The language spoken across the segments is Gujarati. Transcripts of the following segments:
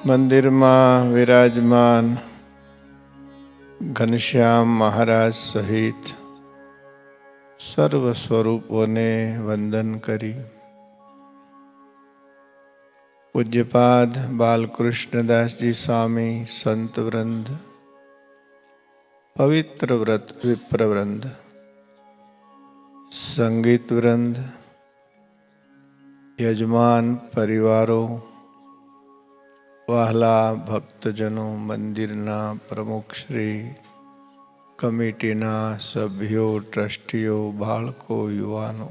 મંદિરમાં વિરાજમાન ઘનશ્યામ મહારાજ સહિત સર્વ સ્વરૂપોને વંદન કરી પૂજ્યપાદ બાલકૃષ્ણદાસજી સ્વામી સંત વૃંદ, પવિત્ર વ્રત વિપ્રવૃંદ, સંગીત વૃંદ, યજમાન પરિવારો, વહાલા ભક્તજનો, મંદિરના પ્રમુખશ્રી, કમિટીના સભ્યો, ટ્રસ્ટીઓ, બાળકો, યુવાનો,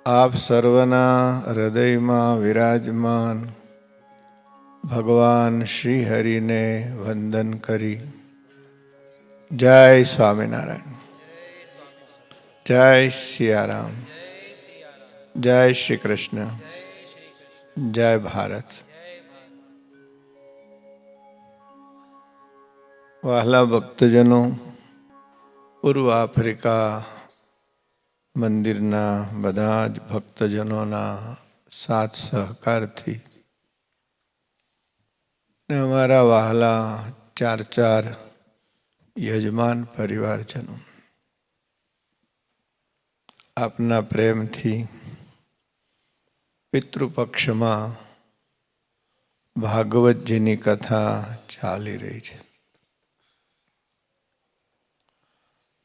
આપ સર્વના હૃદયમાં વિરાજમાન ભગવાન શ્રી હરિને વંદન કરી જય સ્વામિનારાયણ, જય સિયારામ, જય શ્રી કૃષ્ણ, જય ભારત. વહાલા ભક્તજનો, પૂર્વ આફ્રિકા મંદિરના બધા જ ભક્તજનોના સાથ સહકારથી ને અમારા વહાલા ચાર યજમાન પરિવારજનો આપના પ્રેમથી પિતૃપક્ષમાં ભાગવતજીની કથા ચાલી રહી છે.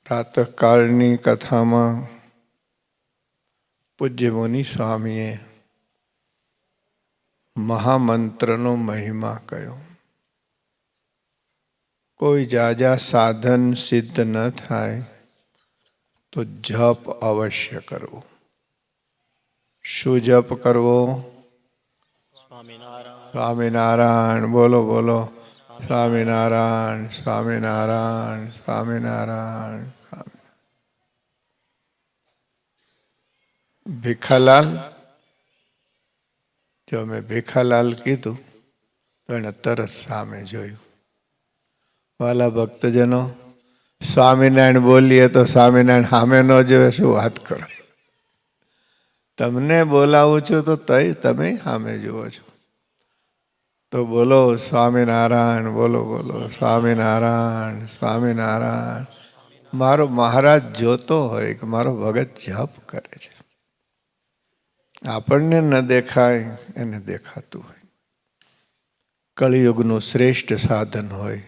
પ્રાતઃકાળની કથામાં પૂજ્ય મુનિ સ્વામીએ મહામંત્રનો મહિમા કયો. કોઈ જાજા સાધન સિદ્ધ ન થાય તો જપ અવશ્ય કરવો. શું જપ કરવો? સ્વામિનારાયણ. બોલો બોલો. સ્વામિનારાયણ, સ્વામિનારાયણ, સ્વામિનારાયણ. ભીખાલાલ, જો મેં ભીખાલાલ કીધું તો એને તરત સામે જોયું. વાલા ભક્તજનો, સ્વામિનારાયણ બોલીએ તો સ્વામિનારાયણ સામે ન જોવે, શું વાત કરો? તમને બોલાવું છું તો તમે સામે જુઓ છો. તો બોલો સ્વામિનારાયણ, બોલો બોલો સ્વામિનારાયણ, સ્વામિનારાયણ. મારો મહારાજ જોતો હોય કે મારો ભગત જપ કરે છે. આપણને ન દેખાય, એને દેખાતું હોય. કળિયુગનું શ્રેષ્ઠ સાધન હોય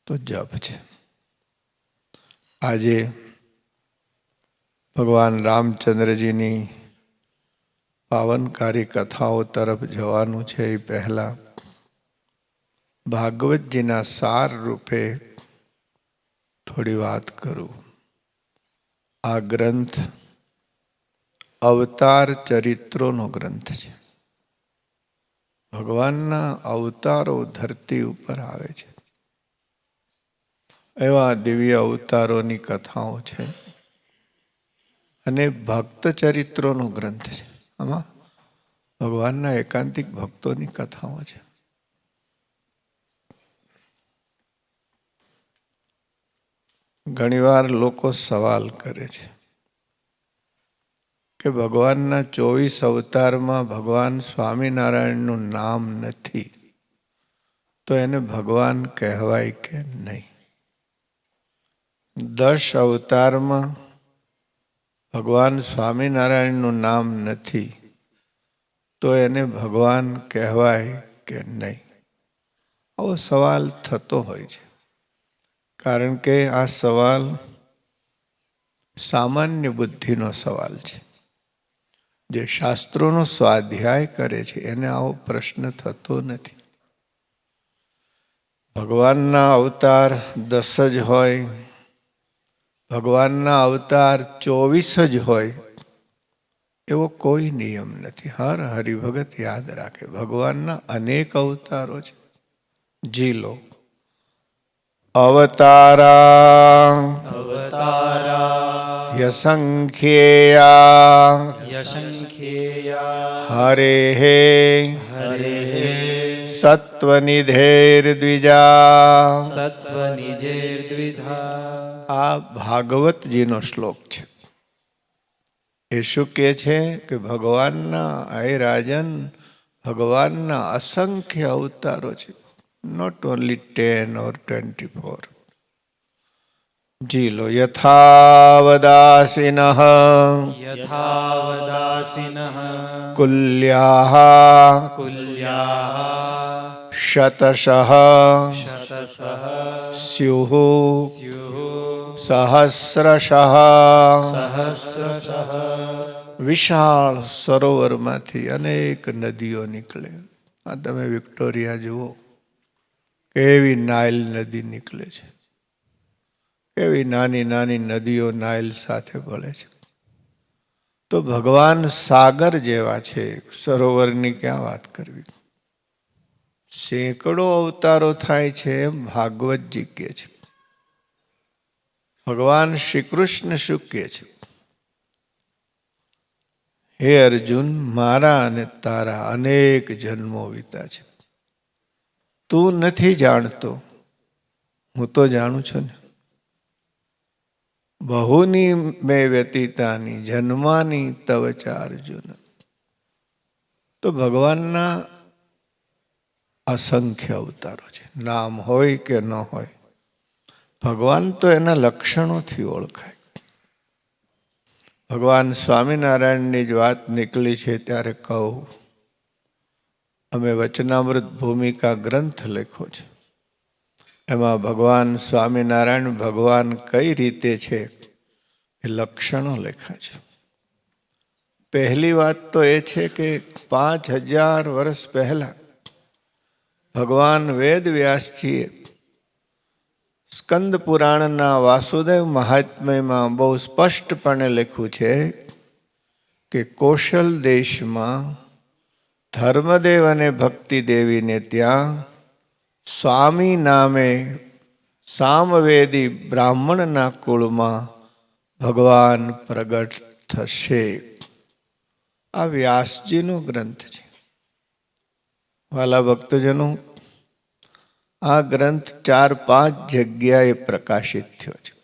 તો જપ છે. આજે ભગવાન રામચંદ્રજીની પાવનકારી કથાઓ તરફ જવાનું છે. એ પહેલા ભાગવતજીના સાર રૂપે થોડી વાત કરું. આ ગ્રંથ અવતાર ચરિત્રોનો ગ્રંથ છે. ભગવાનના અવતારો ધરતી ઉપર આવે છે. એવા દિવ્ય અવતારોની કથાઓ છે અને ભક્ત ચરિત્રોનો ગ્રંથ છે. આમાં ભગવાનના એકાંતિક ભક્તોની કથાઓ છે. ઘણીવાર લોકો સવાલ કરે છે કે ભગવાનના 24 અવતારમાં ભગવાન સ્વામિનારાયણનું નામ નથી તો એને ભગવાન કહેવાય કે નહીં? 10 અવતારમાં ભગવાન સ્વામિનારાયણનું નામ નથી તો એને ભગવાન કહેવાય કે નહીં? આવો સવાલ થતો હોય છે. કારણ કે આ સવાલ સામાન્ય બુદ્ધિનો સવાલ છે. જે શાસ્ત્રોનો સ્વાધ્યાય કરે છે એને આવો પ્રશ્ન થતો નથી. ભગવાનના અવતાર 10 જ હોય, ભગવાનના અવતાર 24 જ હોય એવો કોઈ નિયમ નથી. હર હરિભગત યાદ રાખે, ભગવાનના અનેક અવતારો છે. જી લો. અવતારા યસંખ્યેયા હરે સત્વનિધેર્દ્વિજા. આ ભાગવતજીનો શ્લોક છે. એ શું કહે છે કે ભગવાનના હે રાજન ભગવાનના અસંખ્ય અવતારો છે, નોટ ઓનલી 10 or 24. જી લો. યથાવદાસિનઃ યથાવદાસિનઃ કુલ્યાઃ કુલ્યાઃ શતશઃ શતશઃ સ્યુઃ સ્યુઃ સહસ્રશઃ. સહસ્રશઃ વિશાળ સરોવરમાંથી અનેક નદીઓ નીકળે. આ તમે વિક્ટોરિયા જુઓ, કેવી નાઇલ નદી નીકળે છે, કેવી નાની નાની નદીઓ નાઇલ સાથે ભળે છે. તો ભગવાન સાગર જેવા છે, સરોવરની ક્યાં વાત કરવી. સેંકડો અવતારો થાય છે એમ ભાગવતજી કહે છે. ભગવાન શ્રી કૃષ્ણ શું કહે છે? હે અર્જુન, મારા અને તારા અનેક જન્મો વીતા છે. તું નથી જાણતો, હું તો જાણું છું ને. બહુની મેં વ્યતીતાની જન્માની તવ ચ અર્જુન. તો ભગવાનના અસંખ્ય અવતારો છે, નામ હોય કે ન હોય. ભગવાન તો એના લક્ષણોથી ઓળખાય. ભગવાન સ્વામિનારાયણની જ વાત નીકળી છે ત્યારે કહું, અમે વચનામૃત ભૂમિકા ગ્રંથ લખ્યો છે. એમાં ભગવાન સ્વામિનારાયણ ભગવાન કઈ રીતે છે એ લક્ષણો લખ્યા છે. પહેલી વાત તો એ છે કે 5000 વર્ષ પહેલા ભગવાન વેદ વ્યાસજીએ સ્કંદ પુરાણના વાસુદેવ મહાત્મ્યમાં બહુ સ્પષ્ટપણે લખ્યું છે કે કૌશલ દેશમાં ધર્મદેવ અને ભક્તિ દેવીને ત્યાં સ્વામી નામે સામવેદી બ્રાહ્મણના કુળમાં ભગવાન પ્રગટ થશે. આ વ્યાસજીનો ગ્રંથ છે. વાલા ભક્તજનો, આ ગ્રંથ 4-5 જગ્યાએ પ્રકાશિત થયો છે.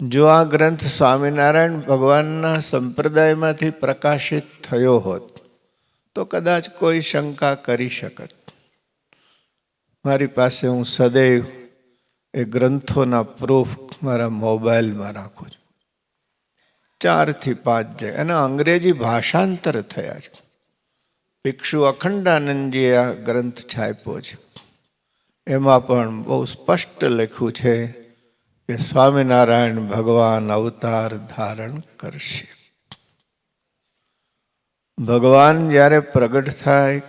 જો આ ગ્રંથ સ્વામિનારાયણ ભગવાનના સંપ્રદાયમાંથી પ્રકાશિત થયો હોત તો કદાચ કોઈ શંકા કરી શકત. મારી પાસે હું સદૈવ એ ગ્રંથોના પ્રૂફ મારા મોબાઈલમાં રાખું છું. 4 થી 5 જગ્યા એના અંગ્રેજી ભાષાંતર થયા છે. ભિક્ષુ અખંડાનંદજીએ આ ગ્રંથ છાપ્યો છે. એમાં પણ બહુ સ્પષ્ટ લખ્યું છે કે સ્વામિનારાયણ ભગવાન અવતાર ધારણ કરશે. ભગવાન જ્યારે પ્રગટ થાય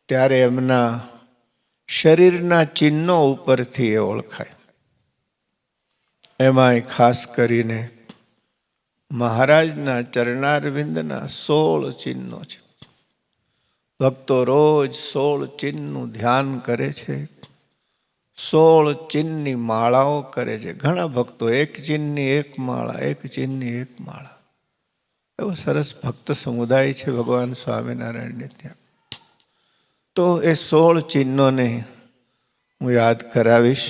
ત્યારે એમના શરીરના ચિહ્નો ઉપરથી એ ઓળખાય. એમાંય ખાસ કરીને મહારાજના ચરણારવિંદના 16 ચિહ્નો છે. ભક્તો રોજ 16 ચિહ્નનું ધ્યાન કરે છે, 16 ચિહ્નની માળાઓ કરે છે. ઘણા ભક્તો 1 ચિહ્નની 1 માળા, 1 ચિહ્નની 1 માળા. એવો સરસ ભક્ત સમુદાય છે ભગવાન સ્વામિનારાયણને ત્યાં. તો એ 16 ચિહ્નોને હું યાદ કરાવીશ.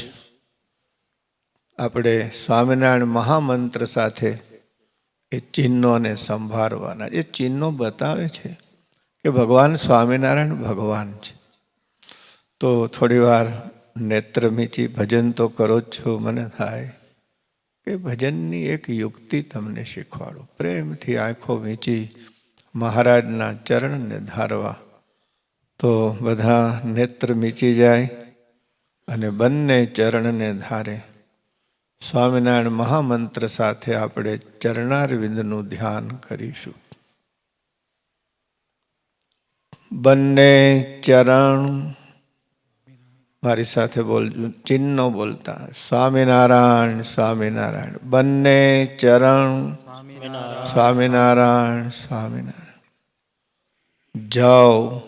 આપણે સ્વામિનારાયણ મહામંત્ર સાથે એ ચિહ્નોને સંભાળવાના. એ ચિહ્નો બતાવે છે કે ભગવાન સ્વામિનારાયણ ભગવાન છે. તો થોડી વાર નેત્ર મીચી ભજન તો કરો જ છો. મને થાય કે ભજનની એક યુક્તિ તમને શીખવાડું. પ્રેમથી આંખો મીચી મહારાજના ચરણને ધારવા. તો બધા નેત્ર મીચી જાય અને બંને ચરણને ધારે. સ્વામિનારાયણ મહામંત્ર સાથે આપણે ચરણારવિંદનું ધ્યાન કરીશું. બંને ચરણ, મારી સાથે બોલજો, ચિહ્નો બોલતા. સ્વામિનારાયણ સ્વામિનારાયણ. બંને ચરણ સ્વામિનારાયણ સ્વામિનારાયણ. જવ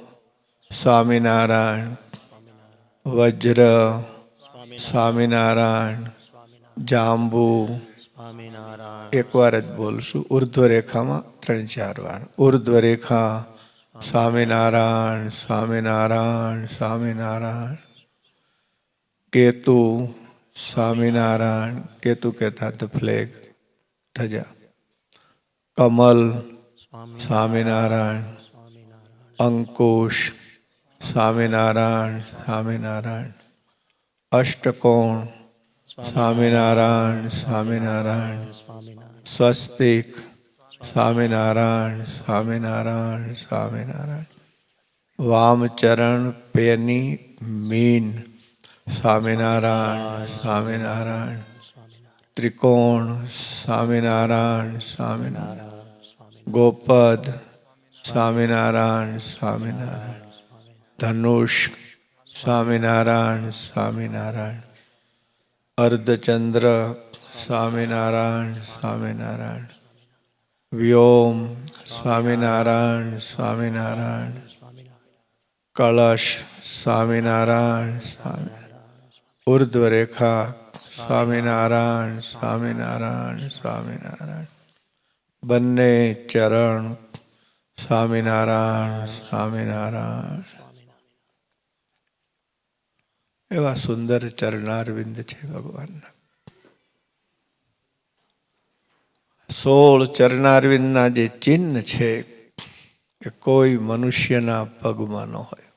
સ્વામિનારાયણ. વજ્ર સ્વામિનારાયણ. જાંબુ એકવાર જ બોલશું. ઉર્ધ્વ રેખામાં 3-4 વાર. ઉર્ધ્વ રેખા સ્વામિનારાયણ સ્વામિનારાયણ સ્વામિનારાયણ. કેતુ સ્વામિનારાયણ. કેતુ કહેતા ધ ફ્લેગ, ધજા. કમલ સ્વામિનારાયણ. અંકુશ સ્વામિનારાયણ સ્વામિનારાયણ. અષ્ટકોણ સ્વામિનારાયણ સ્વામિનારાયણ. સ્વસ્તિક સ્વામિનારાયણ સ્વામિનારાયણ સ્વામિનારાયણ. વામચરણ પેની મીન સ્વામિનારાયણ સ્વામિનારાયણ. ત્રિકોણ સ્વામિનારાયણ સ્વામિનારાયણ. ગોપદ સ્વામિનારાયણ સ્વામિનારાયણ. ધનુષ સ્વામિનારાયણ સ્વામિનારાયણ. અર્ધચંદ્ર સ્વામિનારાયણ સ્વામિનારાયણ. વ્યોમ સ્વામિનારાયણ સ્વામિનારાયણ. કળશ સ્વામિનારાયણ સ્વામિનારાયણ. ઉર્ધ્વરેખા સ્વામિનારાયણ સ્વામિનારાયણ સ્વામિનારાયણ. બંને ચરણ સ્વામિનારાયણ સ્વામિનારાયણ. એવા સુંદર ચરણારવિંદ છે ભગવાનના. 16 ચરણારવિંદના જે ચિહ્ન છે એ કોઈ મનુષ્યના પગમાં ન હોય.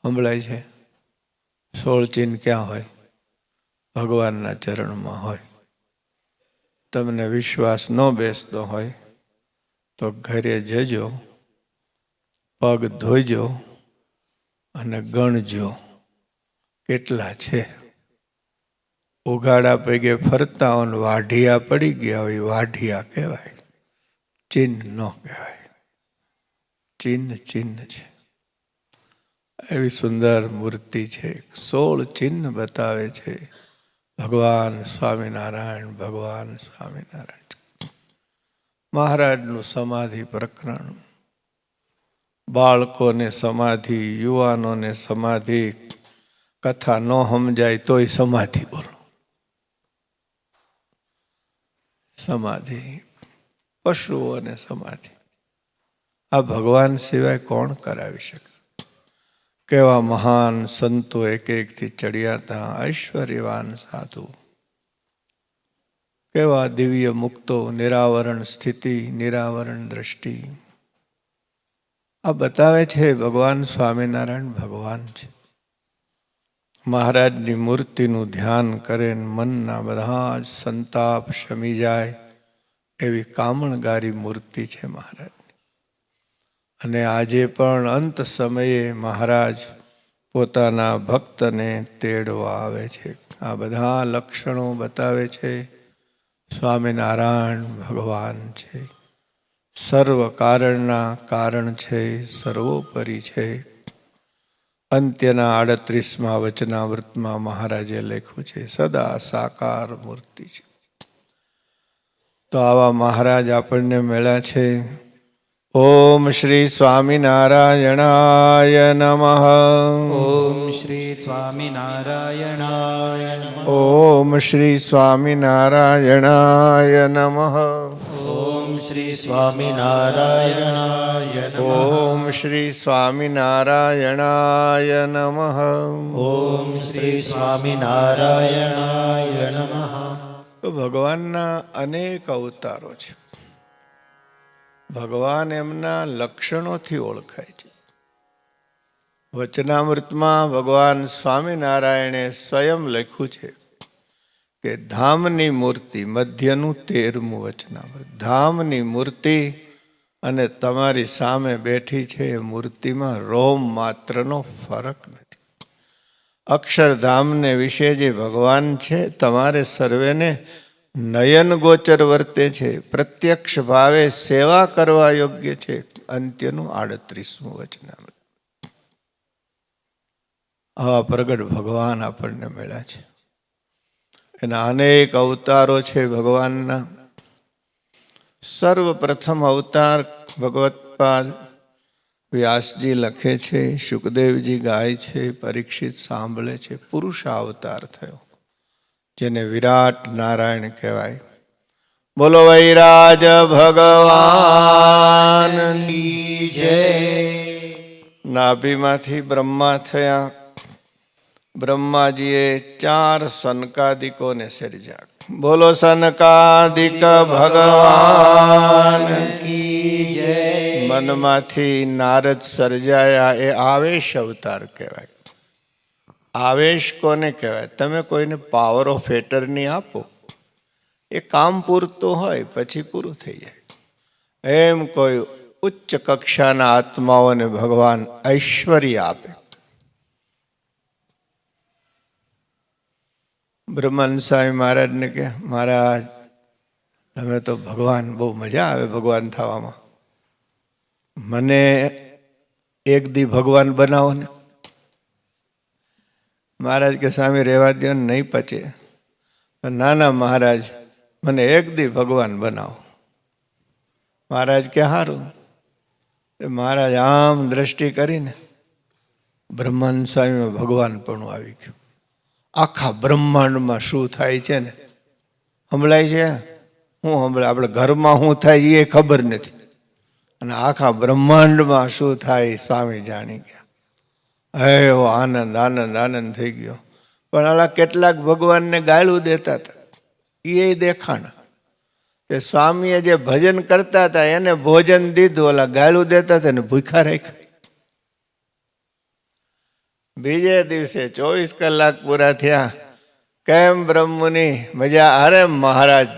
સંભળાય છે? 16 ચિહ્ન ક્યાં હોય? ભગવાનના ચરણમાં હોય. તમને વિશ્વાસ ન બેસતો હોય તો ઘરે જજો, પગ ધોઈજો અને ગણજો કેટલા છે. ઉઘાડા પગે ફરતા હોય, વાઢિયા પડી ગયા હોય, વાઢિયા કહેવાય, ચિહ્ન ન કહેવાય. ચિહ્ન ચિહ્ન છે. એવી સુંદર મૂર્તિ છે. 16 ચિહ્ન બતાવે છે ભગવાન સ્વામિનારાયણ. ભગવાન સ્વામિનારાયણ. મહારાજનું સમાધિ પ્રકરણ. બાળકોને સમાધિ, યુવાનોને સમાધિ, કથા ન સમજાય તોય સમાધિ બોલો. સમાધિ, પશુઓને સમાધિ. આ ભગવાન સિવાય કોણ કરાવી શકે? કેવા મહાન સંતો એક એકથી ચડ્યા હતા, ઐશ્વર્યવાન સાધુ. કેવા દિવ્ય મુક્તો, નિરાવરણ સ્થિતિ, નિરાવરણ દ્રષ્ટિ. આ બતાવે છે ભગવાન સ્વામિનારાયણ ભગવાન છે. મહારાજની મૂર્તિનું ધ્યાન કરે, મનના બધા જ સંતાપ શમી જાય એવી કામણગારી મૂર્તિ છે મહારાજની. અને આજે પણ અંત સમયે મહારાજ પોતાના ભક્તને તેડવા આવે છે. આ બધા લક્ષણો બતાવે છે સ્વામિનારાયણ ભગવાન છે. સર્વ કારણના કારણ છે, સર્વોપરી છે. અંત્યના 38મા વચનાવૃતમાં મહારાજે લખ્યું છે સદા સાકાર મૂર્તિ છે. તો આવા મહારાજ આપણને મળ્યા છે. ઓમ શ્રી સ્વામિનારાયણાય નમઃ. ઓમ શ્રી સ્વામિનારાયણાય નમઃ. ઓમ શ્રી સ્વામિનારાયણાય નમઃ. ઓમ શ્રી સ્વામિનારાયણાય નમઃ. ઓમ શ્રી સ્વામિનારાયણાય નમઃ. ઓમ શ્રી સ્વામિનારાયણાય નમઃ. તો ભગવાનના અનેક અવતારો છે. ભગવાન એમના લક્ષણોથી ઓળખાય છે. વચનામૃતમાં ભગવાન સ્વામિનારાયણે સ્વયં લખ્યું છે કે ધામની મૂર્તિ, મધ્યનું 13મું વચનામૃત. ધામની મૂર્તિ અને તમારી સામે બેઠી છે એ મૂર્તિમાં રોમ માત્રનો ફરક નથી. અક્ષરધામને વિશે જે ભગવાન છે તમારે સર્વેને નયન ગોચર વર્તે છે, પ્રત્યક્ષ ભાવે સેવા કરવા યોગ્ય છે. અંત્યનું 38મું વચનામૃત. આવા પ્રગટ ભગવાન આપણને મળ્યા છે. એના અનેક અવતારો છે ભગવાનના. સર્વપ્રથમ અવતાર ભગવત્પાદ વ્યાસજી લખે છે, શુકદેવજી ગાય છે, પરીક્ષિત સાંભળે છે. પુરુષાવતાર થયો જેને વિરાટ નારાયણ કહેવાય. બોલો વૈરાજ ભગવાનની જય. નાભીમાંથી બ્રહ્મા થયા. બ્રહ્માજીએ 4 સનકાદિકોને સર્જ્યા. બોલો સનકાદિક ભગવાન કી જય. મનમાંથી નારદ સર્જાયા એ આવેશ અવતાર કહેવાય. આવેશ કોને કહેવાય? તમે કોઈને પાવર ઓફ એટર્ની આપો, એ કામ પૂરતું હોય પછી પૂરું થઈ જાય. એમ કોઈ ઉચ્ચ કક્ષાના આત્માઓને ભગવાન ઐશ્વર્ય આપે. બ્રહ્માનંદ સ્વામી મહારાજને કે મહારાજ તમે તો ભગવાન, બહુ મજા આવે ભગવાન થવામાં, મને એક દી ભગવાન બનાવો ને. મહારાજ કે સ્વામી રહેવા દો ને, નહીં પચે. ના ના મહારાજ, મને એક દી ભગવાન બનાવો. મહારાજ કે સારું. મહારાજ આમ દ્રષ્ટિ કરીને બ્રહ્માનંદ સ્વામીમાં ભગવાન પણ આવી ગયું. આખા બ્રહ્માંડમાં શું થાય છે ને સંભળાય છે. શું સંભળાય? આપણે ઘરમાં શું થાય એ ખબર નથી, અને આખા બ્રહ્માંડમાં શું થાય સ્વામી જાણી ગયા. એવો આનંદ આનંદ આનંદ થઈ ગયો. પણ આલા કેટલાક ભગવાનને ગાળું દેતા હતા, એ દેખાણા. કે સ્વામીએ જે ભજન કરતા હતા એને ભોજન દીધું, ઓલા ગાળું દેતા હતા ને ભૂખા રાખ્યા. બીજે દિવસે 24 કલાક પૂરા થયા. કેમ બ્રહ્મની મજા? અરે મહારાજ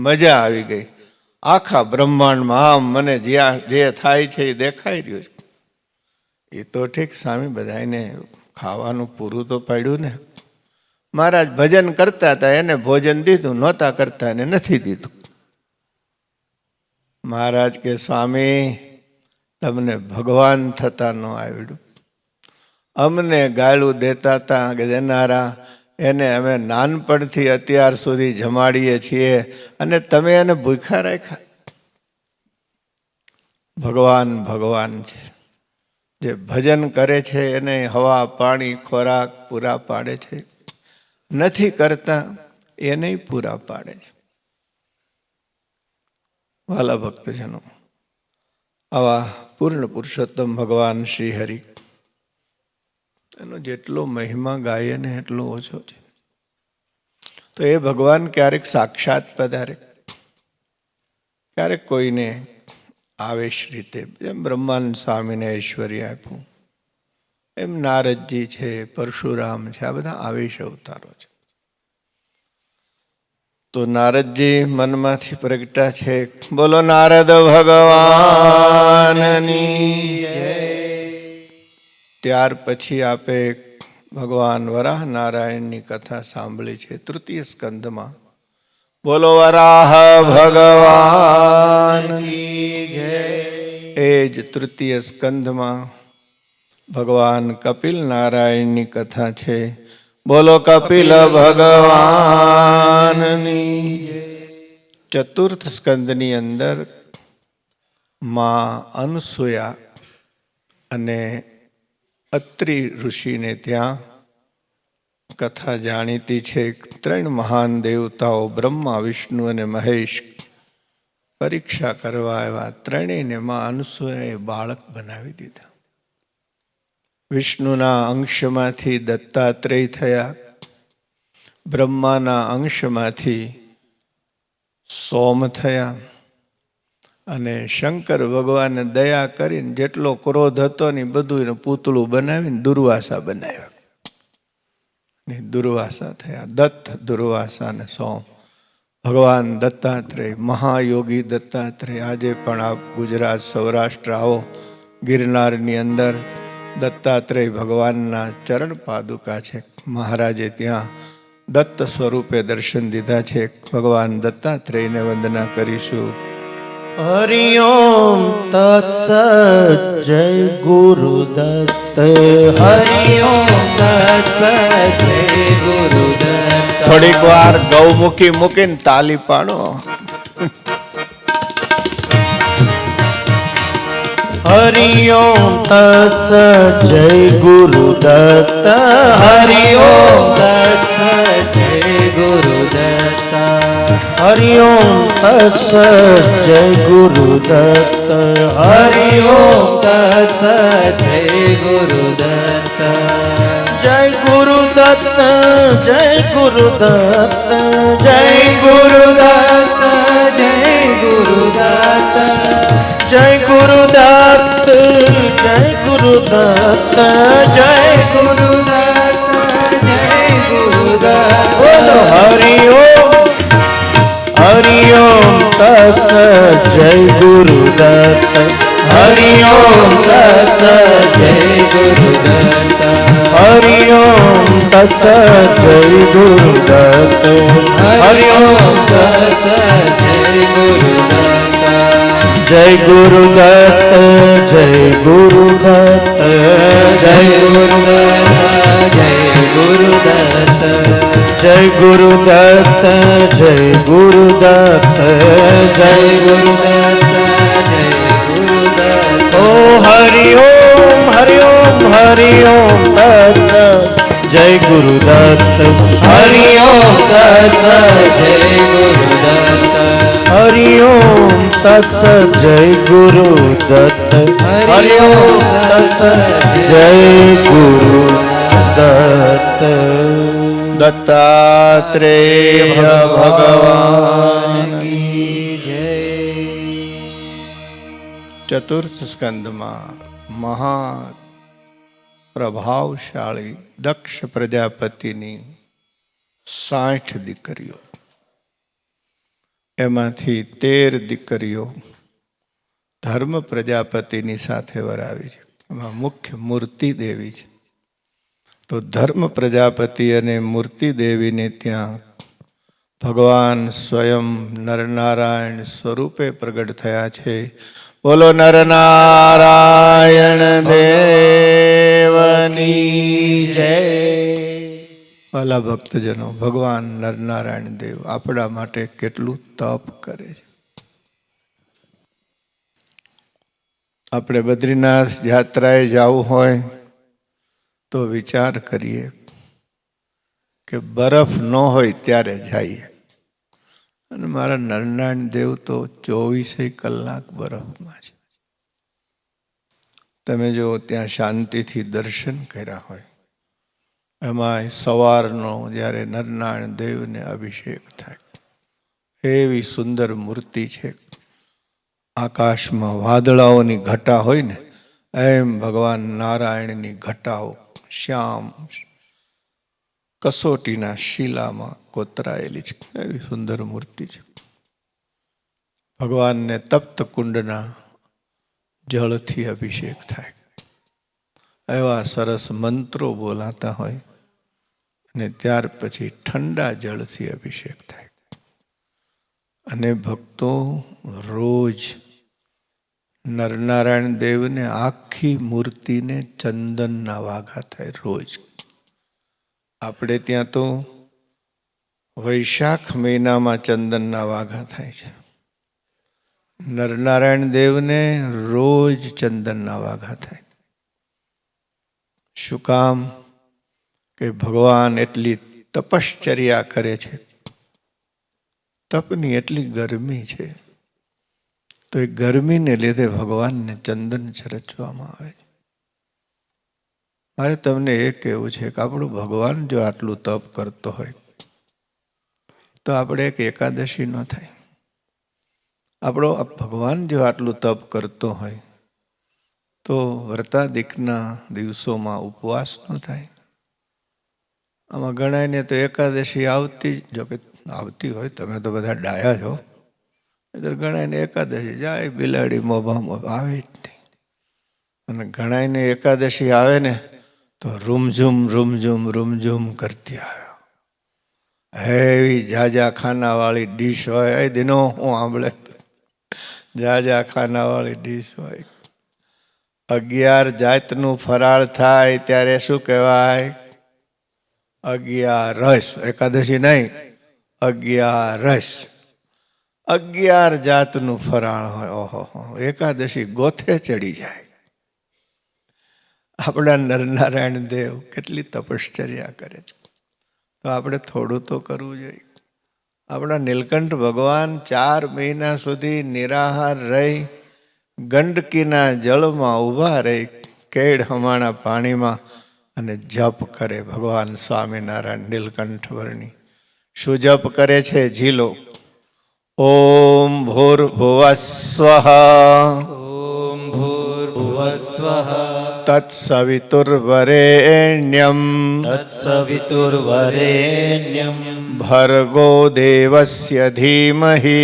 મજા આવી ગઈ. આખા બ્રહ્માંડમાં આમ મને જ્યાં જે થાય છે એ દેખાઈ રહ્યું છે. એ તો ઠીક, સ્વામી બધાને ખાવાનું પૂરું તો પાડ્યું ને. મહારાજ ભજન કરતા હતા એને ભોજન દીધું, નહોતા કરતા એને નથી દીધું. મહારાજ કે સ્વામી તમને ભગવાન થતા ન આવડ્યું. અમને ગાળું દેતા હતા કે દેનારા, એને અમે નાનપણથી અત્યાર સુધી જમાડીએ છીએ અને તમે એને ભૂખ્યા રાખ્યા. ભગવાન ભગવાન છે. જે ભજન કરે છે એને હવા પાણી ખોરાક પૂરા પાડે છે, નથી કરતા એને પૂરા પાડે છે. વાલા ભક્તજનો, આવા પૂર્ણ પુરુષોત્તમ ભગવાન શ્રી હરિ, એનો જેટલો મહિમા ગાય ને એટલો ઓછો છે. તો એ ભગવાન ક્યારેક સાક્ષાત પધારે, ક્યારેક કોઈને આવેશ રીતે, જેમ બ્રહ્માનંદ સ્વામીને ઐશ્વર્ય આપ્યું, એમ નારદજી છે, પરશુરામ છે, આ બધા આવેશ અવતારો છે. તો નારદજી મનમાંથી પ્રગટા છે. બોલો નારદ ભગવાનની જય. ત્યાર પછી આપે ભગવાન વરાહ નારાયણની કથા સાંભળી છે તૃતીય સ્કંદમાં. બોલો વરાહ ભગવાન કી જય. એ જ તૃતીય સ્કંદમાં ભગવાન કપિલ નારાયણની કથા છે. બોલો કપિલ ભગવાનની જય. ચતુર્થ સ્કંદની અંદર માં અનસૂયા અને અત્રિ ઋષિને ત્યાં કથા જાણીતી છે. 3 મહાન દેવતાઓ બ્રહ્મા વિષ્ણુ અને મહેશ પરીક્ષા કરવા આવ્યા. ત્રણેયને માં અનસૂયાએ બાળક બનાવી દીધા. વિષ્ણુના અંશમાંથી દત્તાત્રેય થયા, બ્રહ્માના અંશમાંથી સોમ થયા, અને શંકર ભગવાને દયા કરીને જેટલો ક્રોધ હતો ને બધું પૂતળું બનાવીને દુર્વાસા બનાવ્યા. દુર્વાસા થયા. દત્ત, દુર્વાસા ને સોમ. ભગવાન દત્તાત્રેય, મહાયોગી દત્તાત્રેય. આજે પણ આપ ગુજરાત સૌરાષ્ટ્ર આવો, ગિરનારની અંદર દત્તાત્રેય ભગવાનના ચરણ પાદુકા છે. મહારાજે ત્યાં દત્ત સ્વરૂપે દર્શન દીધા છે. ભગવાન દત્તાત્રેયને વંદના કરીશું. હરિ ઓમ તત્સત. જય ગુરુદત્ત. હરિ ઓમ તત્સત. જય ગુરુદત્ત. થોડીક વાર ગૌમુખી મૂકીને તાલી પાડો. હરિ ઓમ તત્સત. જય ગુરુદત્ત. હરિ ઓમ તત્સત. જય ગુરુદત્ત. હરિ ઓમ તત્સત. જય ગુરુદત્ત. હરિ ઓમ તત્સત. જય ગુરુદત્ત. જય ગુરુદત્ત. જય ગુરુદત્ત. જય ગુરુદત્ત. જય ગુરુદત્ત. જય ગુરુદત્ત જય ગુરુદત્ત જય ગુરુદત્ત જય ગુરુદત્ત બોલો હરિ ઓમ તત્સ જય ગુરુદત્ત હરિ ઓમ તત્સ જય ગુરુદત્ત હરિ ઓમ તત્સ જય ગુરુદત્ત હરિ ઓમ દસ જય ગુરુદત્ત જય ગુરુદત્ત જય ગુરુદત્ત જય ગુરુદત્ત જય ગુરુદત્ત જય ગુરુદત્ત જય ગુરુદત્ત જય જય ગુરુદત્ત જય ગુરુદત્ત ઓ હરિ ઓમ તત્સ જય ગુરુદત્ત હરિ ઓમ તત્સ જય ગુરુદત્ત હરિ ઓમ તત્સ જય ગુરુદત્ત હરિ ઓમ તત્સ જય ગુરુદત્ત દત્તાત્રેય ભગવાન કી જય ચતુર્થ સ્કંદમાં મહા પ્રભાવશાળી દક્ષ પ્રજાપતિની 60 દીકરીઓ, એમાંથી 13 દીકરીઓ ધર્મ પ્રજાપતિની સાથે વરાવી છે. એમાં મુખ્ય મૂર્તિ દેવી છે. તો ધર્મ પ્રજાપતિ અને મૂર્તિ દેવીને ત્યાં ભગવાન સ્વયં નરનારાયણ સ્વરૂપે પ્રગટ થયા છે. બોલો નરનારાયણ દેવની જય. વાલા ભક્તજનો, ભગવાન નરનારાયણ દેવ આપણા માટે કેટલું તપ કરે છે. આપણે બદ્રીનાથ યાત્રાએ જવું હોય તો વિચાર કરીએ કે બરફ ન હોય ત્યારે જઈએ, અને મારા નરનારાયણ દેવ તો 24 કલાક બરફમાં છે. તમે જો ત્યાં શાંતિથી દર્શન કર્યા હોય, એમાં સવારનો જ્યારે નરનારાયણ દેવને અભિષેક થાય, એવી સુંદર મૂર્તિ છે. આકાશમાં વાદળાઓની ઘટા હોય ને, એમ ભગવાન નારાયણની ઘટાઓ શ્યામ કસોટીના શિલામાં કોતરાયેલી છે. એવી સુંદર મૂર્તિ છે. ભગવાનને તપ્ત કુંડના જળથી અભિષેક થાય, એવા સરસ મંત્રો બોલાતા હોય, અને ત્યાર પછી ઠંડા જળથી અભિષેક થાય. અને ભક્તો રોજ નરનારાયણ દેવને આખી મૂર્તિને ચંદનના વાઘા થાય રોજ. આપણે ત્યાં તો વૈશાખ મહિનામાં ચંદનના વાઘા થાય છે. નરનારાયણ દેવને રોજ ચંદનના વાઘા થાય. શું કામ? કે ભગવાન એટલી તપશ્ચર્યા કરે છે. તપની એટલી ગરમી છે, તો એ ગરમીને લીધે ભગવાનને ચંદન રચવામાં આવે છે. મારે તમને એ કહેવું છે કે આપણું ભગવાન જો આટલું તપ કરતો હોય તો આપણે એક એકાદશી ન થાય. આપણો ભગવાન જો આટલું તપ કરતો હોય તો વ્રતાદિકના દિવસોમાં ઉપવાસ ન થાય. આમાં ગણાયને તો એકાદશી આવતી, જોકે આવતી હોય, તમે તો બધા ડાયા છો, એટલે ગણાયને એકાદશી જાય બિલાડી મોભામાં આવે જ નહીં. અને ગણાયને એકાદશી આવે ને તો રૂમઝુમ રૂમઝુમ રૂમઝુમ કરતી આવે. એવી જાજા ખાનાવાળી ડીશ હોય, એ દિનો હું સાંભળે, જાજા ખાનાવાળી ડીશ હોય. 11 જાતનું ફરાળ થાય ત્યારે શું કહેવાય? 11 એકાદશી નહીં, 11 11 જાતનું ફરાળ હોય. ઓહો, એકાદશી ગોથે ચડી જાય. આપણા નરનારાયણ દેવ કેટલી તપશ્ચર્યા કરે છે, તો આપણે થોડું તો કરવું જોઈએ. આપણા નીલકંઠ ભગવાન 4 મહિના સુધી નિરાહાર રહી, ગંડકીના જળમાં ઊભા રહી, કેડ હમાણા પાણીમાં, અને જપ કરે. ભગવાન સ્વામિનારાયણ નીલકંઠ વર્ણી શું જપ કરે છે? ઝીલો. ઓમ ભૂર્ભુવઃ સ્વઃ ભૂર્ભુવસ્વઃ તત્સવિતુર્વરેણ્યમ તત્સવિતુર્વરેણ્યમ ભર્ગો દેવસ્ય ધીમહિ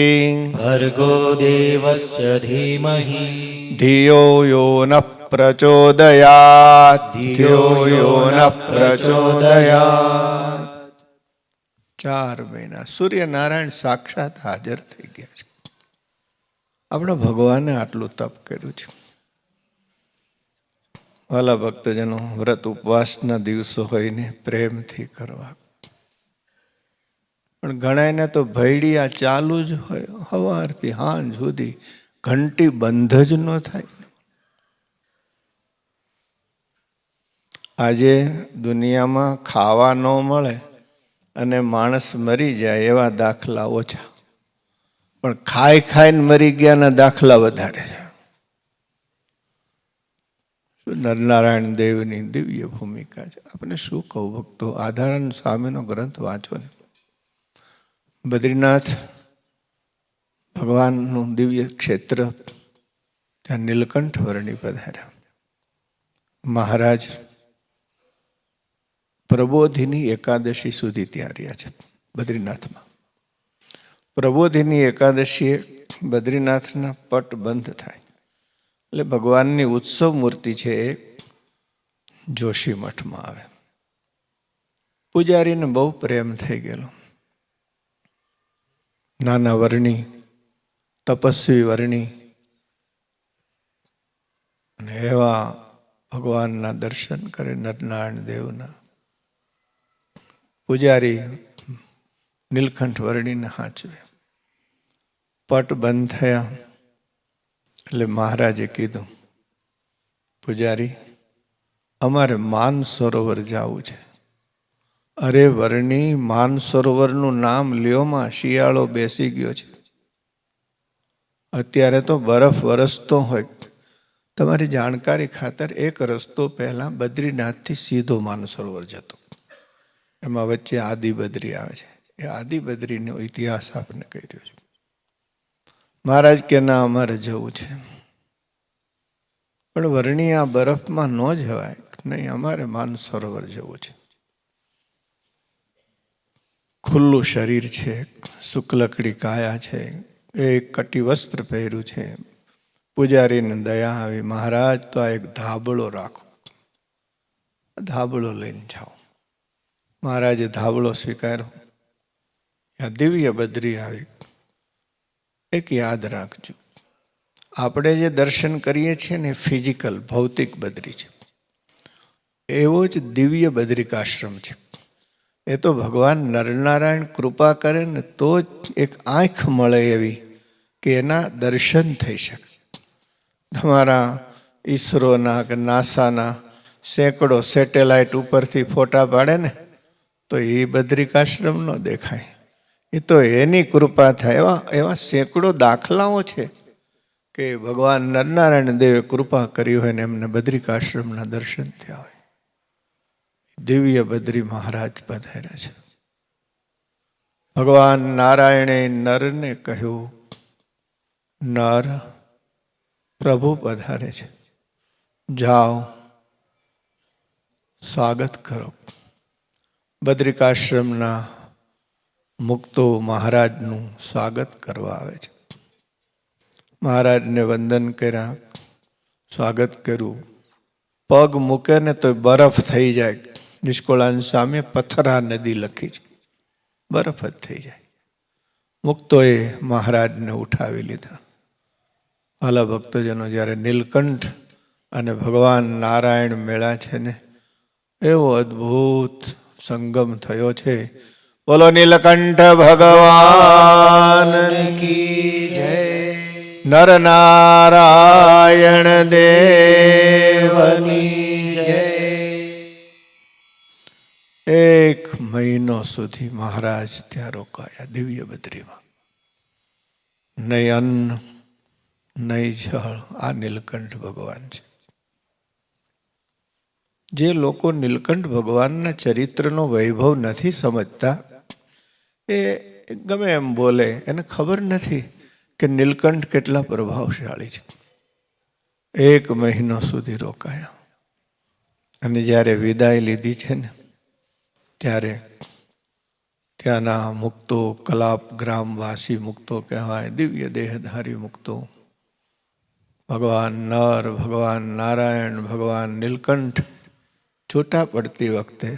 ભર્ગો દેવસ્ય ધીમહિ ધિયો યો નઃ પ્રચોદયાત ધિયો યો નઃ પ્રચોદયાત. 4 મહિના સૂર્યનારાયણ સાક્ષાત હાજર થઈ ગયા છે. આપણા ભગવાને આટલું તપ કર્યું છે. વાલા ભક્તજનો, વ્રત ઉપવાસના દિવસો હોઈને પ્રેમથી કરવા. પણ ઘણાને તો ભૈડિયા ચાલુ જ હોય, સવારથી સાંજ સુધી ઘંટી બંધ જ ન થાય. આજે દુનિયામાં ખાવા ન મળે અને માણસ મરી જાય એવા દાખલા ઓછા, પણ ખાઈ ખાઈને મરી ગયાના દાખલા વધારે છે. નરનારાયણ દેવની દિવ્ય ભૂમિકા છે. આપણે શું કહું ભક્તો, આધારાનંદ સ્વામીનો ગ્રંથ વાંચો ને. બદ્રીનાથ ભગવાનનું દિવ્ય ક્ષેત્ર, ત્યાં નીલકંઠ વર્ણી પધાર્યા. મહારાજ પ્રબોધિની એકાદશી સુધી ત્યાં રહ્યા છે બદ્રીનાથમાં. પ્રબોધિની એકાદશીએ બદ્રીનાથના પટ બંધ થાય એટલે ભગવાનની ઉત્સવ મૂર્તિ છે એ જોશી મઠમાં આવે. પૂજારીને બહુ પ્રેમ થઈ ગયેલો. નાના વર્ણી, તપસ્વી વર્ણી, અને એવા ભગવાનના દર્શન કરે નરનારાયણ દેવના. પૂજારી નીલકંઠ વર્ણીને હાચવે. પટ બંધ થયા એટલે મહારાજે કીધું, પૂજારી અમારે માન સરોવર જવું છે. અરે વર્ણી, માન સરોવરનું નામ લ્યોમાં, શિયાળો બેસી ગયો છે. અત્યારે તો બરફ વરસતો હોય. તમારી જાણકારી ખાતર એક રસ્તો પહેલા બદ્રીનાથથી સીધો માન સરોવર જતો, એમાં વચ્ચે આદિબદ્રી આવે છે. એ આદિબદ્રીનો ઇતિહાસ આપને કહી રહ્યો છે. મહારાજ કે ના, અમારે જવું છે. પણ વર્ણી, આ બરફમાં ન જવાય. નહીં, અમારે માન સરોવર જવું છે. ખુલ્લું શરીર છે, શુક્લકડી કાયા છે, એક કટી વસ્ત્ર પહેર્યું છે. પૂજારીને દયા આવી, મહારાજ તો આ એક ધાબળો રાખો, ધાબળો લઈને જાઓ. મહારાજે ધાબળો સ્વીકાર્યો. આ દિવ્ય બદ્રી આવી. એક યાદ રાખજો, આપણે જે દર્શન કરીએ છીએ ને ફિઝિકલ ભૌતિક બદ્રી છે, એવો જ દિવ્ય બદ્રિકાશ્રમ છે. એ તો ભગવાન નરનારાયણ કૃપા કરે ને તો જ એક આંખ મળે એવી કે એના દર્શન થઈ શકે. તમારા ઈસરોના કે નાસાના સેંકડો સેટેલાઇટ ઉપરથી ફોટા પાડે ને તો એ બદ્રિકાશ્રમ ન દેખાય. એ તો એની કૃપા થાય. એવા સેંકડો દાખલાઓ છે કે ભગવાન નરનારાયણ દેવે કૃપા કરી હોય ને એમને બદ્રિકાશ્રમના દર્શન થયા હોય. દિવ્ય બદ્રી મહારાજ પધાર્યા છે. ભગવાન નારાયણે નરને કહ્યું, નર, પ્રભુ પધારે છે, જાઓ સ્વાગત કરો. બદ્રિકાશ્રમના મુક્તો મહારાજનું સ્વાગત કરવા આવે છે. મહારાજને વંદન કર્યા, સ્વાગત કર્યું. પગ મૂકે ને તો બરફ થઈ જાય. નિષ્કોળાન સામે પથરા નદી લખી છે, બરફ જ થઈ જાય. મુક્તોએ મહારાજને ઉઠાવી લીધા. વાલા ભક્તજનો, જ્યારે નીલકંઠ અને ભગવાન નારાયણ મેળા છે ને, એવો અદ્ભુત સંગમ થયો છે. બોલો નીલકંઠ ભગવાન કી જય. નરનારાયણ દેવની જય. 1 મહિનો સુધી મહારાજ ત્યાં રોકાયા દિવ્ય બદ્રીમાં. નહીં અન્ન, નહીં જળ. આ નીલકંઠ ભગવાન છે. જે લોકો નીલકંઠ ભગવાનના ચરિત્રનો વૈભવ નથી સમજતા, એ ગમે એમ બોલે. એને ખબર નથી કે નીલકંઠ કેટલા પ્રભાવશાળી છે. 1 મહિનો સુધી રોકાયા. અને જ્યારે વિદાય લીધી છે ને ત્યારે ત્યાંના મુક્તો, કલાપ ગ્રામવાસી મુક્તો કહેવાય, દિવ્ય દેહધારી મુક્તો, ભગવાન નર, ભગવાન નારાયણ, ભગવાન નીલકંઠ છૂટા પડતી વખતે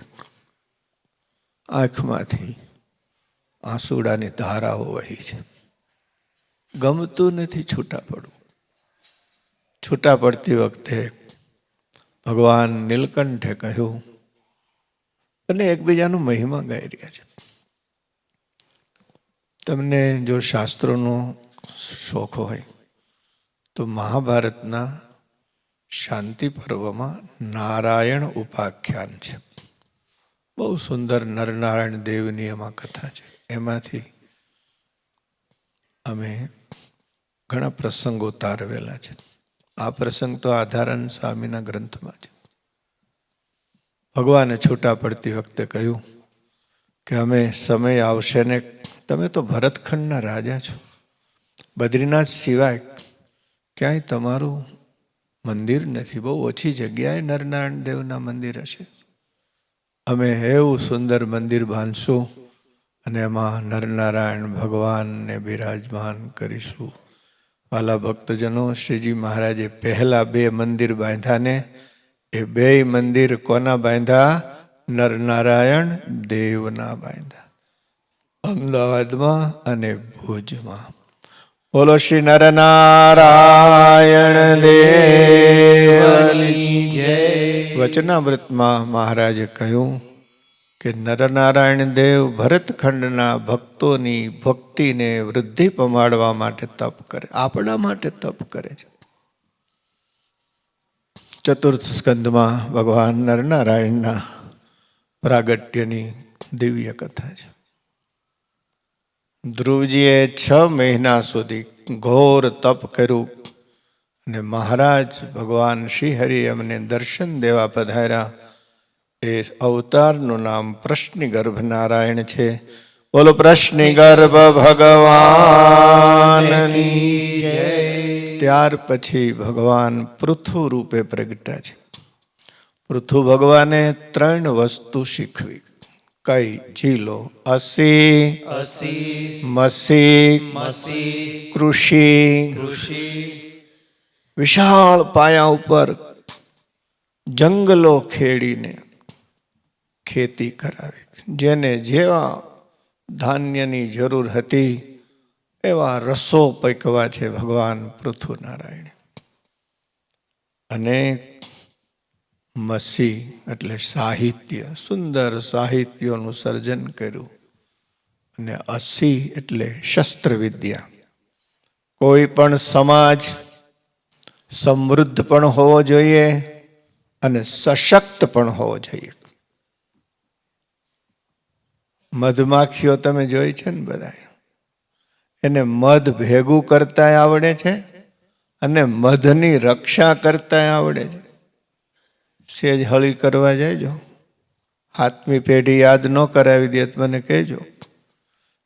આંખમાંથી આંસુડાની ધારાઓ વહી છે. ગમતું નથી છૂટા પડવું. છૂટા પડતી વખતે ભગવાન નીલકંઠે કહ્યું, અને એકબીજાનો મહિમા ગાઈ રહ્યા છે. તમને જો શાસ્ત્રોનો શોખ હોય તો મહાભારતના શાંતિ પર્વમાં નારાયણ ઉપાખ્યાન છે. બહુ સુંદર નરનારાયણ દેવની એમાં કથા છે. એમાંથી અમે ઘણા પ્રસંગો તારવેલા છે. આ પ્રસંગ તો આધારાનંદ સ્વામીના ગ્રંથમાં છે. ભગવાને છૂટા પડતી વખતે કહ્યું કે અમે સમય આવશે ને તમે તો ભરતખંડના રાજા છો. બદ્રીનાથ સિવાય ક્યાંય તમારું મંદિર નથી. બહુ ઓછી જગ્યાએ નરનારાયણ દેવના મંદિર હશે. અમે એવું સુંદર મંદિર બાંધશું અને એમાં નરનારાયણ ભગવાનને બિરાજમાન કરીશું. વાલા ભક્તજનો, શ્રીજી મહારાજે પહેલા 2 મંદિર બાંધ્યા ને એ 2 મંદિર કોના બાંધ્યા? નરનારાયણ દેવના બાંધ્યા. અમદાવાદમાં અને ભુજમાં. બોલો શ્રી નરનારાયણ દેવની જય. વચનામૃતમાં મહારાજે કહ્યું કે નરનારાયણ દેવ ભરતખંડના ભક્તોની ભક્તિને વૃદ્ધિ પમાડવા માટે તપ કરે, આપણા માટે તપ કરે છે. ચતુર્થ સ્કંદમાં ભગવાન નરનારાયણના પ્રાગટ્યની દિવ્ય કથા છે. ધ્રુવજીએ 6 મહિના સુધી ઘોર તપ કર્યું અને મહારાજ ભગવાન શ્રી હરિ એમને દર્શન દેવા પધાર્યા. એ અવતારનું નામ પ્રશ્નિ ગર્ભ નારાયણ છે. બોલો પ્રશ્નિ ગર્ભ ભગવાનની જય. ત્યાર પછી ભગવાન પૃથુ રૂપે પ્રગટ્યા છે. પૃથુ ભગવાને 3 વસ્તુ શીખવી. કઈ? જીલો, અસી, મસી, કૃષિ. વિશાળ પાયા ઉપર જંગલો ખેડીને ખેતી કરાવી. જેને જેવા ધાન્યની જરૂર હતી એવા રસો પૈકવા છે ભગવાન પૃથુનારાયણ. અને મસી એટલે સાહિત્ય, સુંદર સાહિત્યોનું સર્જન કર્યું. અને અસી એટલે શસ્ત્ર વિદ્યા. કોઈ પણ સમાજ સમૃદ્ધ પણ હોવો જોઈએ અને સશક્ત પણ હોવો જોઈએ. મધમાખીઓ તમે જોઈ છે ને બધા, એને મધ ભેગું કરતા આવડે છે અને મધની રક્ષા કરતા આવડે છે. સેજ હળી કરવા જાય, 7મી પેઢી યાદ ન કરાવી દે તો મને કહેજો.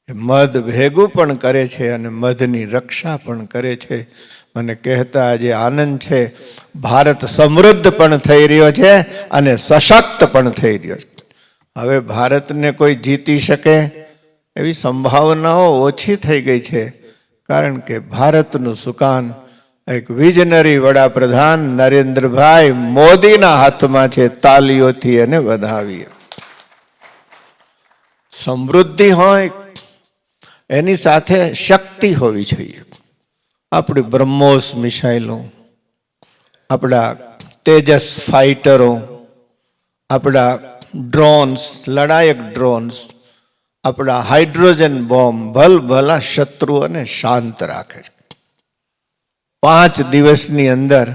મધ ભેગું પણ કરે છે અને મધની રક્ષા પણ કરે છે. મને કહેતા આજે આનંદ છે. ભારત સમૃદ્ધ પણ થઈ રહ્યો છે અને સશક્ત પણ થઈ રહ્યો છે. હવે ભારતને કોઈ જીતી શકે એવી સંભાવનાઓ ઓછી થઈ ગઈ છે. કારણ કે ભારતનું સુકાન એક વિઝનરી વડાપ્રધાન નરેન્દ્રભાઈ મોદીના હાથમાં છે. તાલીઓથી એને વધાવીએ. સમૃદ્ધિ હોય એની સાથે શક્તિ હોવી જોઈએ. આપણી બ્રહ્મોસ મિસાઇલો, આપણા તેજસ ફાઇટરો, આપણા ડ્રોન્સ, લડાયક ડ્રોન્સ, આપણા હાઇડ્રોજન બોમ્બ ભલભલા શત્રુઓને શાંત રાખે છે. 5 દિવસની અંદર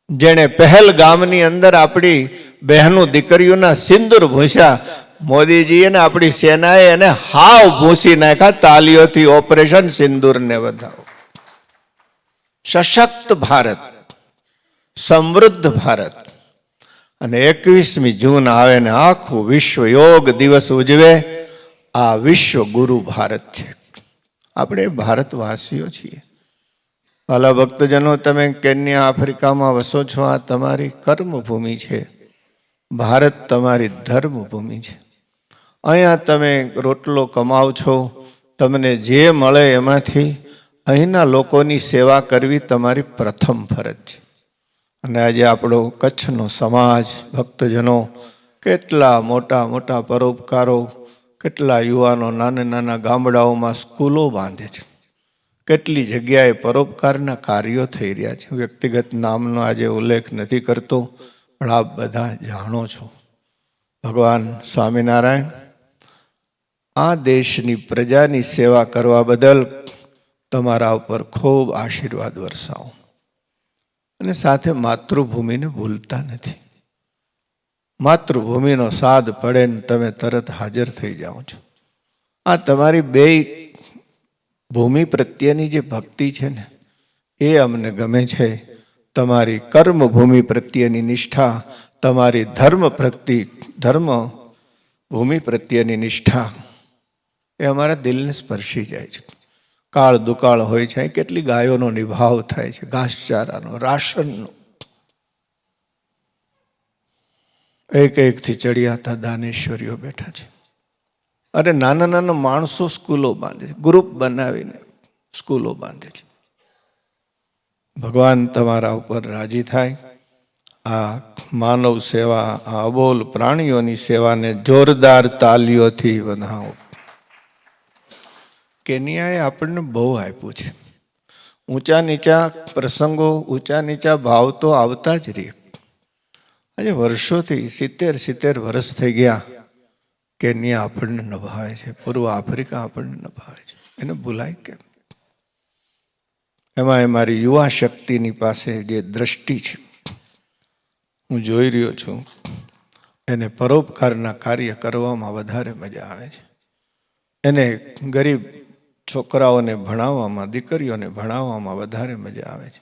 જેણે પહેલગામની અંદર આપણી બહેનો દીકરીઓના સિંદૂર ભૂસ્યા, મોદીજીએ ને આપણી સેનાએ એને હાવ ભૂસી નાખ્યા. તાલીઓથી ઓપરેશન સિંદૂરને વધાવો. સશક્ત ભારત, સમૃદ્ધ ભારત. અને 21મી જૂન આવે ને આખું વિશ્વ યોગ દિવસ ઉજવે. આ વિશ્વ ગુરુ ભારત છે. આપણે ભારતવાસીઓ છીએ. વાલા ભક્તજનો, તમે કેન્યા આફ્રિકામાં વસો છો, આ તમારી કર્મભૂમિ છે. ભારત તમારી ધર્મભૂમિ છે. અહીંયા તમે રોટલો કમાવ છો, તમને જે મળે એમાંથી અહીંના લોકોની સેવા કરવી તમારી પ્રથમ ફરજ છે. અને આજે આપણો કચ્છનો સમાજ, ભક્તજનો, કેટલા મોટા મોટા પરોપકારો, કેટલા યુવાનો નાના નાના ગામડાઓમાં સ્કૂલો બાંધે છે. કેટલી જગ્યાએ પરોપકારના કાર્યો થઈ રહ્યા છે. વ્યક્તિગત નામનો આજે ઉલ્લેખ નથી કરતો, પણ આપ બધા જાણો છો. ભગવાન સ્વામિનારાયણ આ દેશની પ્રજાની સેવા કરવા બદલ તમારા ઉપર ખૂબ આશીર્વાદ વરસાવો. અને સાથે માતૃભૂમિને ભૂલતા નથી. માતૃભૂમિનો સાદ પડે ને તમે તરત હાજર થઈ જાઓ છો. આ તમારી બે ભૂમિ પ્રત્યેની જે ભક્તિ છે ને, એ અમને ગમે છે. તમારી કર્મભૂમિ પ્રત્યેની નિષ્ઠા, તમારી ધર્મ ભૂમિ પ્રત્યેની નિષ્ઠા, એ અમારા દિલને સ્પર્શી જાય છે. કાળ દુકાળ હોય છે, કેટલી ગાયોનો નિભાવ થાય છે, ઘાસચારાનો, રાશનનો. એક એકથી ચડિયાતા દાનેશ્વરીઓ બેઠા છે. અરે નાના નાના માણસો સ્કૂલો બાંધે છે, ગ્રુપ બનાવીને સ્કૂલો બાંધે છે. ભગવાન તમારા ઉપર રાજી થાય. આ માનવ સેવા, આ અબોલ પ્રાણીઓની સેવાને જોરદાર તાલીઓથી વધાવો. કેન્યાએ આપણને બહુ આપ્યું છે. ઊંચા નીચા પ્રસંગો, ઊંચા નીચા ભાવ તો આવતા જ રહે. આજે વર્ષોથી 70 વર્ષ થઈ ગયા. કેન્યા આપણને નભાવે છે, પૂર્વ આફ્રિકા આપણને નભાવે છે. એને ભૂલાય કેમ? એમાં મારી યુવા શક્તિની પાસે જે દ્રષ્ટિ છે, હું જોઈ રહ્યો છું, એને પરોપકારના કાર્ય કરવામાં વધારે મજા આવે છે. એને ગરીબ છોકરાઓને ભણાવવામાં, દીકરીઓને ભણાવવામાં વધારે મજા આવે છે.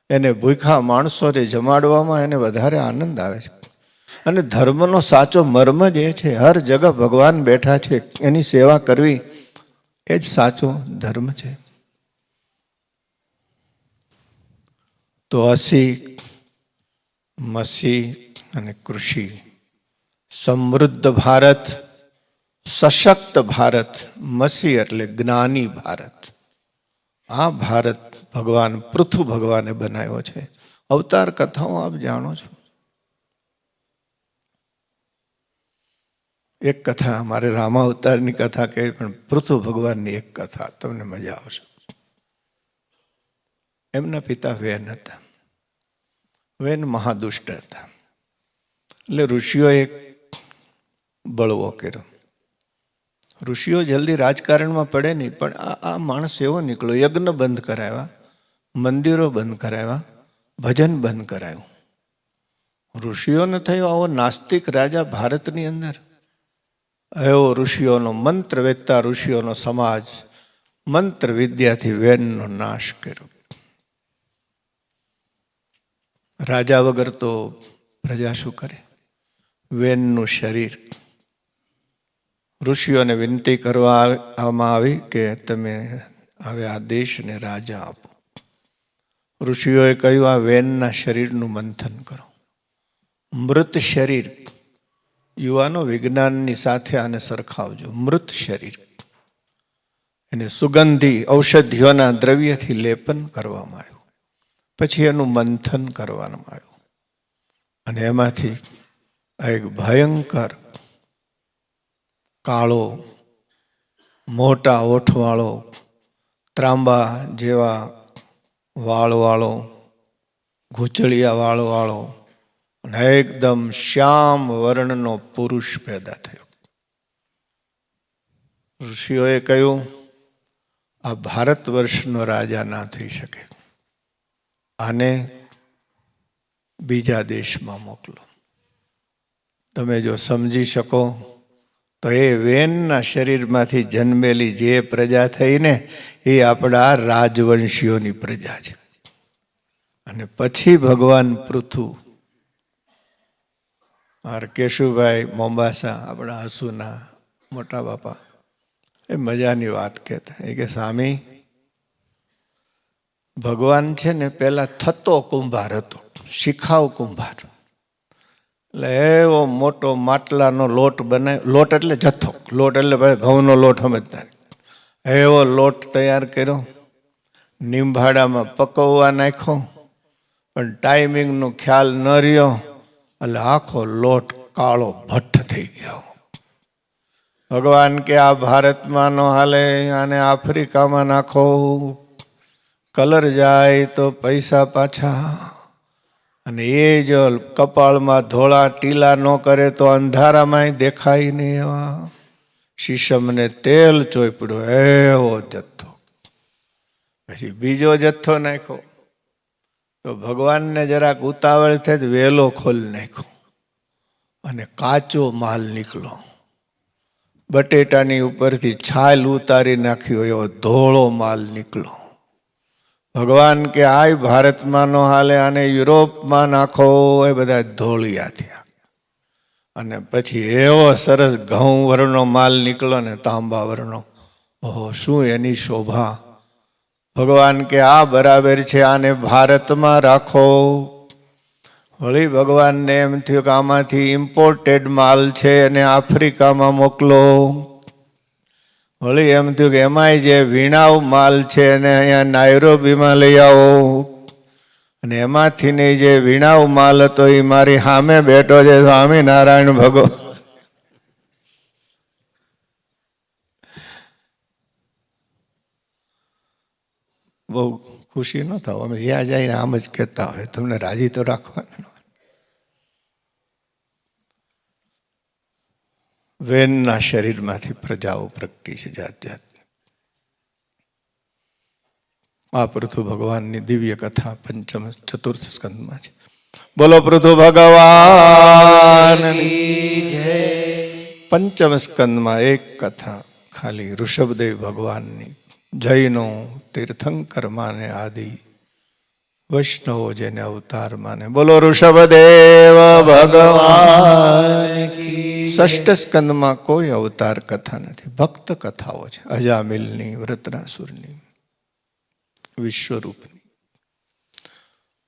એને ભૂખ્યા માણસોને જમાડવામાં એને વધારે આનંદ આવે છે. અને ધર્મનો સાચો મર્મ જ એ છે, હર જગહ ભગવાન બેઠા છે, એની સેવા કરવી એ જ સાચો ધર્મ છે. તો અસી, મસી અને કૃષિ, સમૃદ્ધ ભારત, સશક્ત ભારત. મસી એટલે જ્ઞાની ભારત. આ ભારત ભગવાન પૃથુ ભગવાને બનાવ્યો છે. અવતાર કથાઓ આપ જાણો છો. એક કથા, મારે રામા અવતારની કથા કહી, પણ પૃથુ ભગવાનની એક કથા તમને મજા આવશે. એમના પિતા વેન હતા. વેન મહાદુષ્ટ હતા. એટલે ઋષિઓએ એક બળવો કર્યો. ઋષિઓ જલ્દી રાજકારણમાં પડે નહીં, પણ આ માણસ એવો નીકળ્યો. યજ્ઞ બંધ કરાવ્યા, મંદિરો બંધ કરાવ્યા, ભજન બંધ કરાવ્યું. ઋષિઓને થયો આવો નાસ્તિક રાજા ભારતની અંદર. એવો ઋષિઓનો મંત્ર વેદતા ઋષિઓનો સમાજ મંત્ર વિદ્યાથી વેનનો નાશ કર્યો. રાજા વગર તો પ્રજા શું કરે? વેનનું શરીર. ઋષિઓને વિનંતી કરવામાં આવી કે તમે હવે આ દેશને રાજા આપો. ઋષિઓએ કહ્યું, આ વેનના શરીરનું મંથન કરો. મૃત શરીર. યુવાનો વિજ્ઞાનની સાથે આને સરખાવજો. મૃત શરીર, એને સુગંધી ઔષધિઓના દ્રવ્યથી લેપન કરવામાં આવ્યું. પછી એનું મંથન કરવામાં આવ્યું. અને એમાંથી એક ભયંકર કાળો, મોટા ઓઠવાળો, ત્રાંબા જેવા વાળવાળો, ઘૂંચળિયા વાળવાળો અને એકદમ શ્યામ વર્ણનો પુરુષ પેદા થયો. ઋષિઓએ કહ્યું, આ ભારત વર્ષનો રાજા ના થઈ શકે, આને બીજા દેશમાં મોકલો. તમે જો સમજી શકો તો એ વેનના શરીરમાંથી જન્મેલી જે પ્રજા થઈને એ આપણા રાજવંશીઓની પ્રજા છે. અને પછી ભગવાન પૃથુ, માર કેશુભાઈ મોંબાસા, આપણા હસુના મોટા બાપા, એ મજાની વાત કહેતા. એ કે સ્વામી, ભગવાન છે ને પેલા થતો કુંભાર હતો, શિખાઉ કુંભાર. એટલે એવો મોટો માટલાનો લોટ બનાવ્યો. લોટ એટલે જથ્થો, લોટ એટલે ભાઈ ઘઉંનો લોટ સમજતા. એવો લોટ તૈયાર કર્યો, નીંભાડામાં પકવવા નાખ્યો, પણ ટાઈમિંગનો ખ્યાલ ન રહ્યો એટલે આખો લોટ કાળો ભઠ્ઠ થઈ ગયો. ભગવાન કે આ ભારતમાં નો હાલે, આને આફ્રિકામાં નાખો, કલર જાય તો પૈસા પાછા. અને એ જ કપાળમાં ધોળા ટીલા ન કરે તો અંધારામાં દેખાય નહીં એવા શીશમને તેલ ચોપડ્યો એવો જથ્થો. પછી બીજો જથ્થો નાખ્યો તો ભગવાનને જરાક ઉતાવળ થઈ વેલો ખોલી નાખ્યો અને કાચો માલ નીકળ્યો. બટેટાની ઉપરથી છાલ ઉતારી નાખ્યો એવો ધોળો માલ નીકળ્યો. ભગવાન કે આ ભારતમાં નો હાલે, આને યુરોપમાં નાખો. એ બધા ધોળિયા થયા. અને પછી એવો સરસ ઘઉં વર્ણનો માલ નીકળ્યો ને તાંબા વર્ણનો. ઓહો, શું એની શોભા! ભગવાન કે આ બરાબર છે, આને ભારતમાં રાખો. વળી ભગવાનને એમ થયું કે આમાંથી ઇમ્પોર્ટેડ માલ છે અને આફ્રિકામાં મોકલો. વળી એમ થયું કે એમાંય જે વીણાવ માલ છે એને અહીંયા નાયરોબીમાં લઈ આવો. અને એમાંથી ને જે વીણાવ માલ હતો એ મારી સામે બેઠો છે સ્વામિનારાયણ ભગવાન. બહુ ખુશી ન થાવ, અમે જ્યાં જઈને આમ જ કહેતા હોય, તમને રાજી તો રાખવાનું. વેનના શરીરમાંથી પ્રજાઓ પ્રગટી છે જાત જાતની. આ પૃથુ ભગવાનની દિવ્ય કથા પંચમ ચતુર્થ સ્કંદમાં છે. બોલો પૃથુ ભગવાન. પંચમ સ્કંદમાં એક કથા ખાલી ઋષભદેવ ભગવાનની. જૈનો તીર્થંકર માને આદિ, વૈષ્ણવો જેને અવતાર માને. બોલો ઋષભદેવ ભગવાન. ષષ્ઠ સ્કંદમાં કોઈ અવતાર કથા નથી, ભક્ત કથાઓ છે. અજામિલની, વૃત્રાસુરની, વિશ્વરૂપની.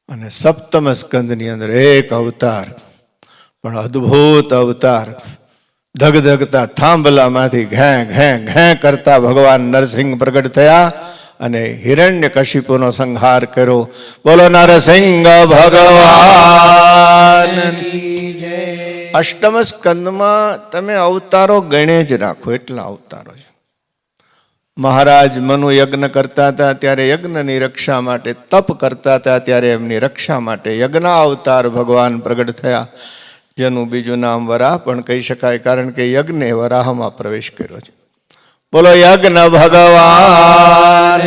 અને સપ્તમ સ્કંદની અંદર એક અવતાર, પણ અદ્ભુત અવતાર. ધગધગતા થાંભલામાંથી ઘે ઘે ઘે કરતા ભગવાન નરસિંહ પ્રગટ થયા અને હિરણ્યકશિપુનો સંહાર કર્યો. બોલો નરસિંહ ભગવાન. અષ્ટમ સ્કંદમાં તમે અવતારો ગણે જ રાખો, એટલા અવતારો છે. મહારાજ મનુ યજ્ઞ કરતા હતા ત્યારે યજ્ઞની રક્ષા માટે, તપ કરતા હતા ત્યારે એમની રક્ષા માટે યજ્ઞ અવતાર ભગવાન પ્રગટ થયા, જેનું બીજું નામ વરાહ પણ કહી શકાય, કારણ કે યજ્ઞે વરાહમાં પ્રવેશ કર્યો છે. બોલો યજ્ઞ ભગવાન.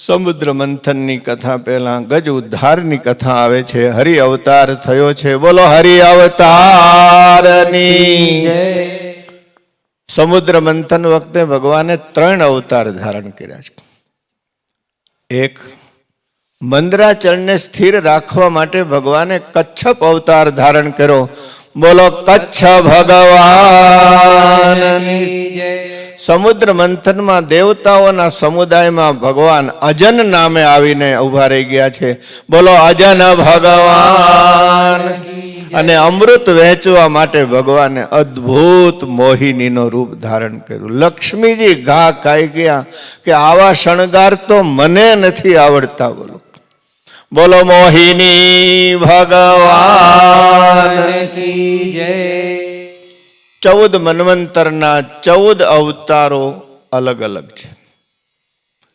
સમુદ્ર મંથનની કથા પહેલા ગજ ઉદ્ધારની કથા આવે છે. હરિ અવતાર થયો છે. બોલો હરિ અવતારની. સમુદ્ર મંથન વખતે ભગવાને 3 અવતાર ધારણ કર્યા છે. એક, મંદરાચળને સ્થિર રાખવા માટે ભગવાને કચ્છપ અવતાર ધારણ કર્યો. બોલો કચ્છ ભગવાન. સમુદ્ર મંથનમાં દેવતાઓના સમુદાયમાં ભગવાન અજન નામે આવીને ઉભા રહી ગયા છે. બોલો અજન ભગવાન. અને અમૃત વહેંચવા માટે ભગવાને અદ્ભુત મોહિનીનો રૂપ ધારણ કર્યું. લક્ષ્મીજી ઘા ખાઈ ગયા કે આવા શણગાર તો મને નથી આવડતા. બોલો બોલો મોહિની ભગવાન કી જય. 14 મન્વંતરના 14 અવતારો અલગ અલગ છે.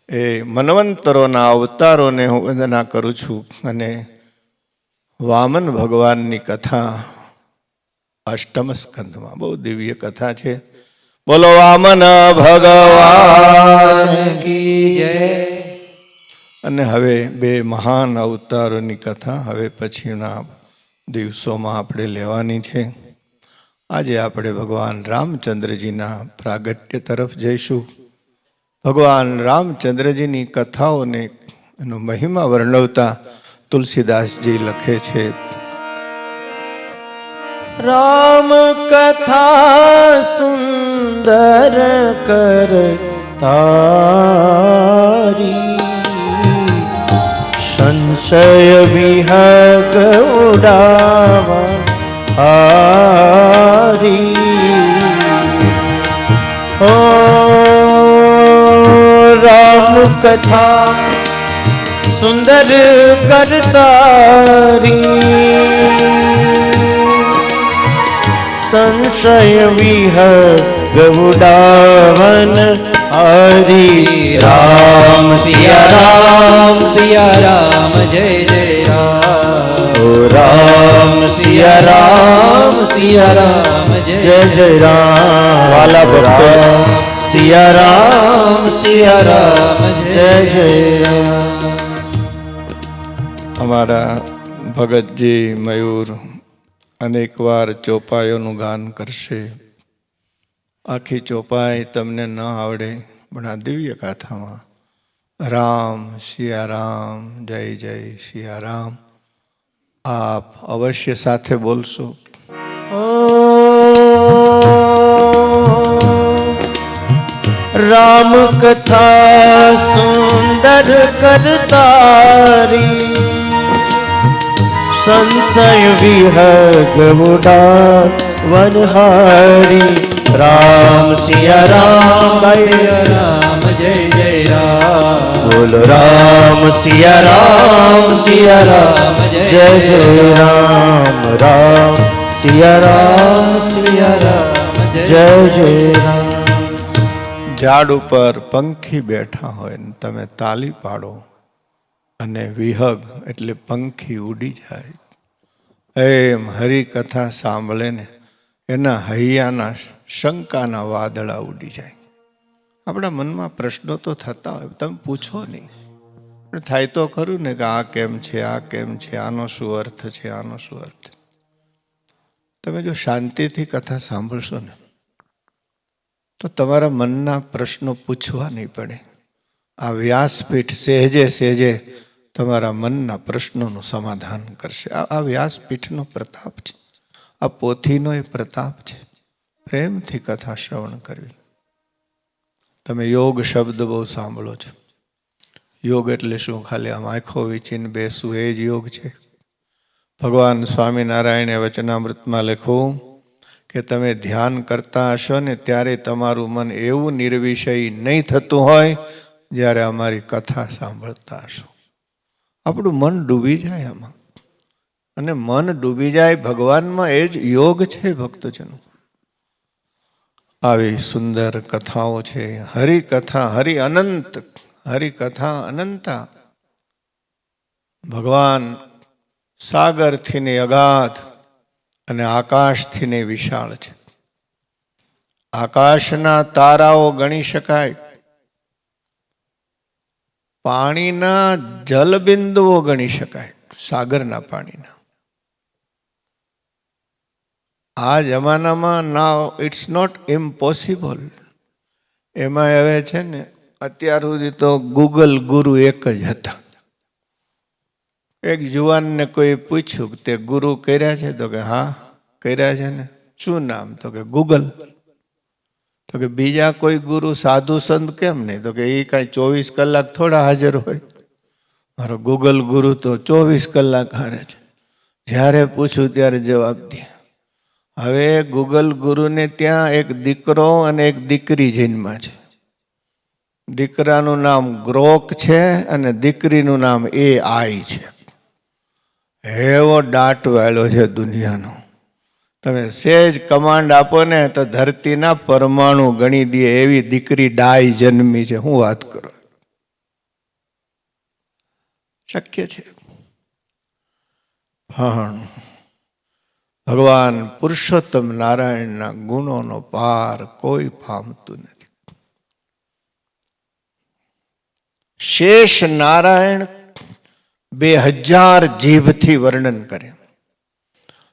એ મન્વંતરોના અવતારોને હું વંદના કરું છું. અને વામન ભગવાનની કથા અષ્ટમ સ્કંદમાં બહુ દિવ્ય કથા છે. બોલો વામન ભગવાન કી જય. અને હવે 2 મહાન અવતારોની કથા હવે પછીના દિવસોમાં આપણે લેવાની છે. આજે આપણે ભગવાન રામચંદ્રજીના પ્રાગટ્ય તરફ જઈશું. ભગવાન રામચંદ્રજીની કથાઓને એનો મહિમા વર્ણવતા તુલસીદાસજી લખે છે. રામ કથા સુંદર કર તારી, સંશય વિહગ ઉડાવા હારી ઓ રામ કથા સુંદર કરતારી સંશય વિહગ ઉડાવન હરી રામ સિયા રામ જય જય રામ ઓ રામ સિયા રામ જય જય રામ વાલા ભક્તો સિયા રામ જય જય રામ. અમારા ભગતજી મયુર અનેકવાર ચોપાઈઓનું ગાન કરશે. આખી ચોપાઈ તમને ન આવડે, પણ આ દિવ્ય ગાથામાં રામ સિયા રામ જય જય સિયા રામ આપ અવશ્ય સાથે બોલશો. રામ કથા સુંદર કરતારી સંશય વિહગ ઉડાવન હારી રામ સિયા રામ જય જય રામ બોલો રામ સિયા રામ જય જય રામ રામ સિયા રામ જય જય રામ. ઝાડ ઉપર પંખી બેઠા હોય ને તમે તાલી પાડો અને વિહગ એટલે પંખી ઉડી જાય, એમ હરિકથા સાંભળે ને એના હૈયાના શંકાના વાદળા ઉડી જાય. આપણા મનમાં પ્રશ્નો તો થતા હોય, તમે પૂછો નહીં, પણ થાય તો ખરું ને કે આ કેમ છે, આ કેમ છે, આનો શું અર્થ છે, આનો શું અર્થ. તમે જો શાંતિથી કથા સાંભળશો ને તો તમારા મનના પ્રશ્નો પૂછવા નહીં પડે. આ વ્યાસપીઠ સહેજે સહેજે તમારા મનના પ્રશ્નોનું સમાધાન કરશે. આ વ્યાસપીઠનો પ્રતાપ છે, આ પોથીનો એ પ્રતાપ છે. પ્રેમથી કથા શ્રવણ કરવી. તમે યોગ શબ્દ બહુ સાંભળો છો. યોગ એટલે શું? ખાલી આમ આંખો વીંચીને બેસવું એ જ યોગ છે? ભગવાન સ્વામિનારાયણે વચનામૃતમાં લખ્યું કે તમે ધ્યાન કરતા હશો ને ત્યારે તમારું મન એવું નિર્વિષય નહીં થતું હોય જ્યારે અમારી કથા સાંભળતા હશો. આપણું મન ડૂબી જાય આમાં, અને મન ડૂબી જાય ભગવાનમાં, એ જ યોગ છે ભક્તજનો. આવી સુંદર કથાઓ છે. હરિકથા હરિ અનંત, હરિકથા અનંતા. ભગવાન સાગરથી ને અગાધ અને આકાશથી ને વિશાળ છે. આકાશના તારાઓ ગણી શકાય, પાણીના જલબિંદુઓ ગણી શકાય, સાગરના પાણીના. આ જમાનામાં નાવ ઇટ્સ નોટ ઇમ્પોસિબલ. એમાં હવે છે ને, અત્યાર સુધી તો ગૂગલ ગુરુ એક જ હતા. એક જુવાનને કોઈ પૂછ્યું કે તે ગુરુ કર્યા છે? તો કે હા કર્યા છે ને. શું નામ? તો કે ગૂગલ. તો કે બીજા કોઈ ગુરુ સાધુ સંત કેમ નહીં? તો કે એ કાંઈ 24 કલાક થોડા હાજર હોય. મારો ગૂગલ ગુરુ તો 24 કલાક હારે છે, જ્યારે પૂછું ત્યારે જવાબ દે. હવે ગૂગલ ગુરુને ત્યાં એક દીકરો અને એક દીકરી જન્મા છે. દીકરાનું નામ ગ્રોક છે અને દીકરીનું નામ AI છે. એવો દાટ વાળો છે દુનિયાનો. તમે સહેજ કમાન્ડ આપો ને તો ધરતીના પરમાણુ ગણી દે એવી દીકરી ડાઈ જન્મી છે. હું વાત કરો, શક્ય છે? પણ ભગવાન પુરુષોત્તમ નારાયણના ગુણોનો પાર કોઈ પામતું નથી. શેષ નારાયણ 2000 જીભથી વર્ણન કરે.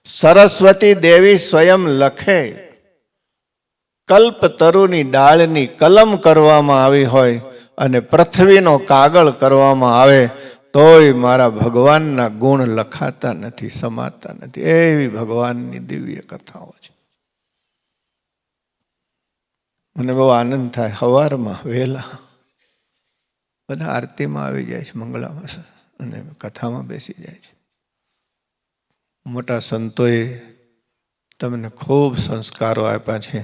સરસ્વતી દેવી સ્વયં લખે. કલ્પતરુની ડાળની કલમ કરવામાં આવી હોય અને પૃથ્વીનો કાગળ કરવામાં આવે તોય મારા ભગવાનના ગુણ લખાતા નથી, સમાતા નથી. એવી ભગવાનની દિવ્ય કથાઓ છે. મને બહુ આનંદ થાય. સવારમાં વહેલા બધા આરતીમાં આવી જાય છે, મંગળામાં અને કથામાં બેસી જાય છે. મોટા સંતોએ તમને ખૂબ સંસ્કારો આપ્યા છે.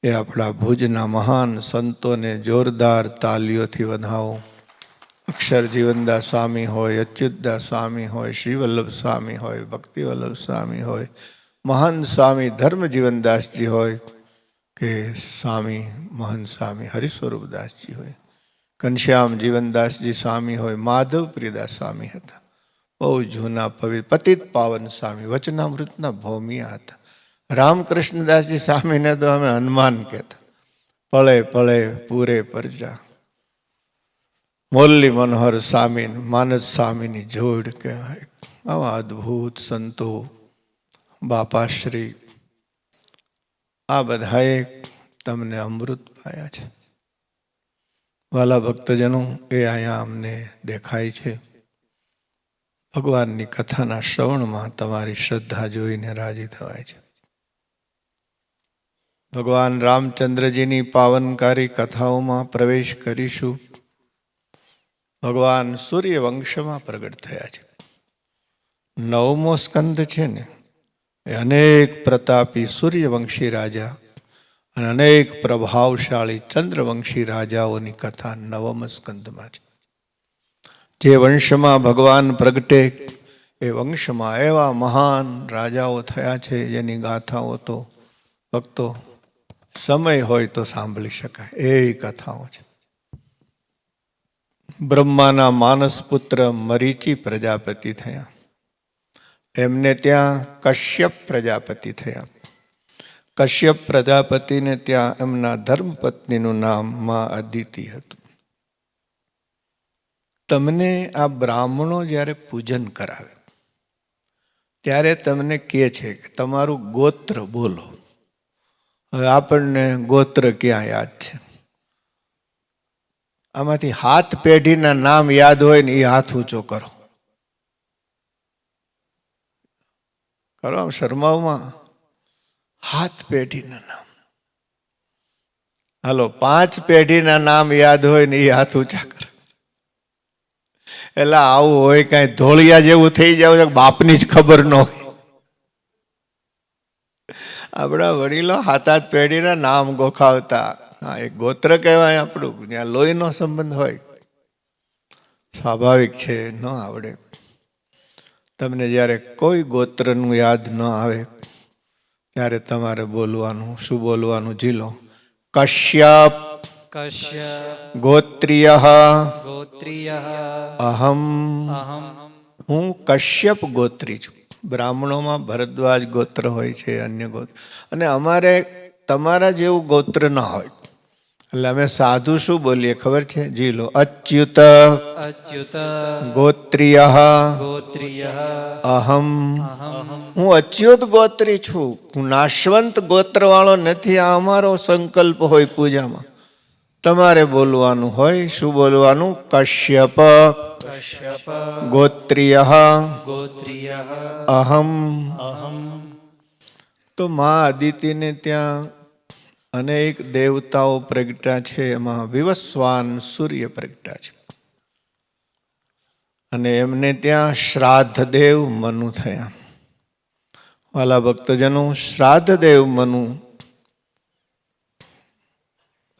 એ આપણા ભુજના મહાન સંતોને જોરદાર તાલીઓથી વધાવો. અક્ષર જીવનદાસ સ્વામી હોય, અચ્યુતદાસ સ્વામી હોય, શ્રી વલ્લભ સ્વામી હોય, ભક્તિ વલ્લભ સ્વામી હોય, મહાન સ્વામી ધર્મ જીવનદાસજી હોય કે સ્વામી મહંત સ્વામી હરિસ્વરૂપદાસજી હોય, ઘનશ્યામ જીવનદાસજી સ્વામી હોય, માધવ પ્રિયદાસ સ્વામી હતા. બહુ જૂના પતિત પાવન સ્વામી વચનામૃતના ભૌમિયા હતા. રામકૃષ્ણદાસજી સ્વામીને તો અમે હનુમાન કહેતા. પળે પળે પૂરે પરજા. મોલ્લી મનોહર સ્વામી, માનસ સ્વામીની જોડ કહેવાય. આવા અદ્ભુત સંતો બાપાશ્રી આ બધાએ તમને અમૃત પાયા છે. વાલા ભક્તજનો, એ અહીંયા અમને દેખાય છે. ભગવાનની કથાના શ્રવણમાં તમારી શ્રદ્ધા જોઈને રાજી થવાય છે. ભગવાન રામચંદ્રજીની પાવનકારી કથાઓમાં પ્રવેશ કરીશું. ભગવાન સૂર્યવંશમાં પ્રગટ થયા છે. 9મો સ્કંદ છે ને, એ અનેક પ્રતાપી સૂર્યવંશી રાજા અને અનેક પ્રભાવશાળી ચંદ્રવંશી રાજાઓની કથા 9મ સ્કંદમાં છે. જે વંશમાં ભગવાન પ્રગટે એ વંશમાં એવા મહાન રાજાઓ થયા છે જેની ગાથાઓ તો ભક્તો સમય હોય તો સાંભળી શકાય એ કથાઓ છે. બ્રહ્માના માનસ પુત્ર મરીચી પ્રજાપતિ થયા. એમને ત્યાં કશ્યપ પ્રજાપતિ થયા. કશ્યપ પ્રજાપતિને ત્યાં એમના ધર્મપત્નીનું નામ માં અદિતિ હતું. તમને આ બ્રાહ્મણો જ્યારે પૂજન કરાવે ત્યારે તમને કહે છે કે તમારું ગોત્ર બોલો. હવે આપણને ગોત્ર ક્યાં યાદ છે? આમાંથી 7 પેઢીના નામ યાદ હોય ને એ હાથ ઊંચો કરો. કરો આમ શરમાવમાં. 7 પેઢીના નામ. હાલો 5 પેઢીના નામ યાદ હોય ને એ હાથ ઊંચા કરો. એટલે આવું હોય કઈ ધોળિયા જેવું થઈ જાવ છે, બાપની જ ખબર ન હોય. આપણા વડીલો 7 પેઢીના નામ ગોખાવતા. હા, એક ગોત્ર કહેવાય આપણું, જ્યાં લોહીનો સંબંધ હોય. સ્વાભાવિક છે, ન આવડે. તમને જ્યારે કોઈ ગોત્રનું યાદ ન આવે ત્યારે તમારે બોલવાનું. શું બોલવાનું? જીલો. કશ્યપ કશ્યપ ગોત્રીય ગોત્રીય અહમ. અહમ હું કશ્યપ ગોત્રી છું. બ્રાહ્મણોમાં ભરદ્વાજ ગોત્ર હોય છે, અન્ય ગોત્ર. અને અમારે તમારા જેવું ગોત્ર ન હોય. એટલે અમે સાધુ શું બોલીએ ખબર છે? જીલો. અચ્યુત અચ્યુત ગોત્રીય ગોત્રીય અહમ. અહમ હું અચ્યુત ગોત્રી છું. હું નાશવંત ગોત્ર વાળો નથી. આ અમારો સંકલ્પ હોય પૂજામાં. તમારે બોલવાનું હોય. શું બોલવાનું? કશ્યપ કશ્યપ ગોત્રીય ગોત્રીય અહમ. અહમ. તો માં અદિતિને ત્યાં અનેક દેવતાઓ પ્રગટ્યા છે. એમાં વિવસ્વાન સૂર્ય પ્રગટ્યા છે. અને એમને ત્યાં શ્રાદ્ધ દેવ મનુ થયા. વાલા ભક્તજનો, શ્રાદ્ધ દેવ મનુ,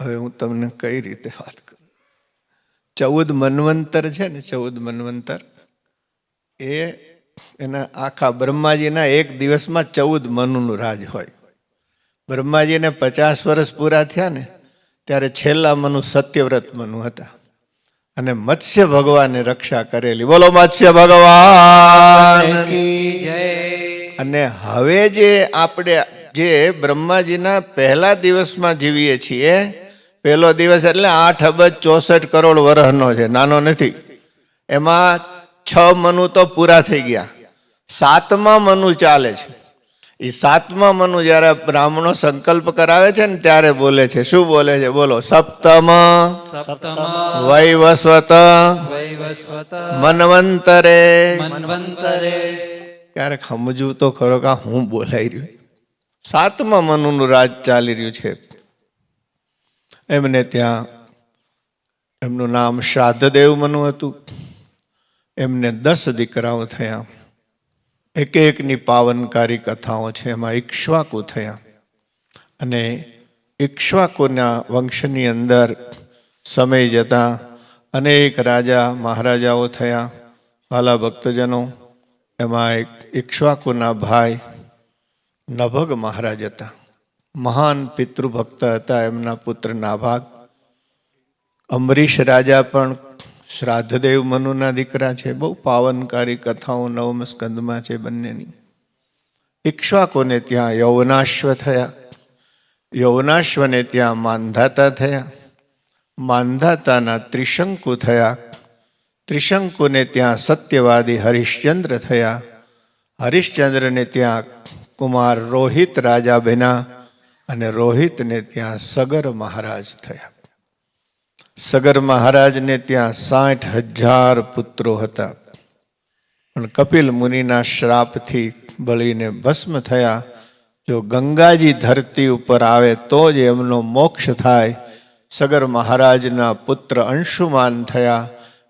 હવે હું તમને કઈ રીતે વાત કરું? 14 મન્વંતર છે ને, 14 મન્વંતર, એના આખા બ્રહ્માજીના એક દિવસમાં 14 મનુનું રાજ હોય. બ્રહ્માજીને 50 વર્ષ પૂરા થયા ને ત્યારે છેલ્લા મનુ સત્યવ્રત મનુ હતા. અને મત્સ્ય ભગવાને રક્ષા કરેલી. બોલો મત્સ્ય ભગવાન કી જય. અને હવે જે આપણે જે બ્રહ્માજીના પહેલા દિવસમાં જીવીએ છીએ, પહેલો દિવસ એટલે 8 અબજ 64 કરોડ વર્ષનો છે, નાનો નથી. એમાં 6 મનુ તો પૂરા થઈ ગયા. 7મા મનુ ચાલે છે. એ 7મા મનુ જયારે બ્રાહ્મણો સંકલ્પ કરાવે છે ને ત્યારે બોલે છે. શું બોલે છે? બોલો. સપ્તમ સપ્તમ વૈવસ્વત વૈવસ્વત મન્વંતરે. મન્વંતરે. ક્યારેક સમજવું તો ખરો કે હું બોલાઈ રહ્યું. 7મા મનુનું રાજ ચાલી રહ્યું છે. એમને ત્યાં એમનું નામ શ્રાદ્ધદેવ મનુ હતું. એમને 10 દીકરાઓ થયા. એકની પાવનકારી કથાઓ છે. એમાં ઇક્ષ્વાકુ થયા અને ઇક્ષ્વાકુના વંશની અંદર સમય જતા અનેક રાજા મહારાજાઓ થયા. વાલા ભક્તજનો, એમાં એક ઇક્ષ્વાકુના ભાઈ નભગ મહારાજ હતા. મહાન પિતૃભક્ત હતા. એમના પુત્ર નાભાગ. અંબરીશ રાજા પણ શ્રાદ્ધદેવ મનુના દીકરા છે. બહુ પાવનકારી કથાઓ નવમ સ્કંદમાં છે બંનેની. ઇક્ષ્વાકુને ત્યાં યૌવનાશ્વ થયા. યૌવનાશ્વને ત્યાં માંધાતા થયા. માંધાતાના ત્રિશંકુ થયા. ત્રિશંકુને ત્યાં સત્યવાદી હરિશ્ચંદ્ર થયા. હરિશ્ચંદ્રને ત્યાં કુમાર રોહિત રાજા બન્યા અને રોહિતને ત્યાં સગર મહારાજ થયા. સગર મહારાજને ત્યાં 60,000 પુત્રો હતા. પણ કપિલ મુનિના શ્રાપથી બળીને ભસ્મ થયા. જો ગંગાજી ધરતી ઉપર આવે તો જ એમનો મોક્ષ થાય. સગર મહારાજના પુત્ર અંશુમાન થયા.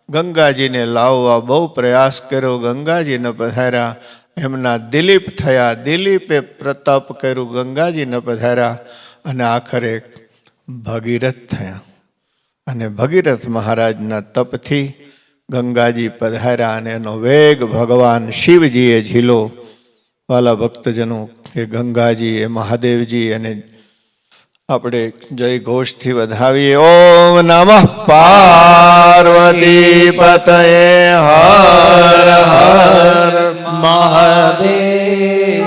ગંગાજીને લાવવા બહુ પ્રયાસ કર્યો. ગંગાજી ન પધાર્યા. એમના દિલીપ થયા. દિલીપે પ્રતાપ કર્યું. ગંગાજી ન પધાર્યા. અને આખરે ભગીરથ થયા. અને ભગીરથ મહારાજના તપથી ગંગાજી પધાર્યા અને એનો વેગ ભગવાન શિવજીએ ઝીલો. વાલા ભક્તજનો, કે ગંગાજી એ મહાદેવજી અને આપણે જય ઘોષથી વધાવીએ. ઓમ નમઃ પાર્વતી પતયે હર હર મહાદેવ.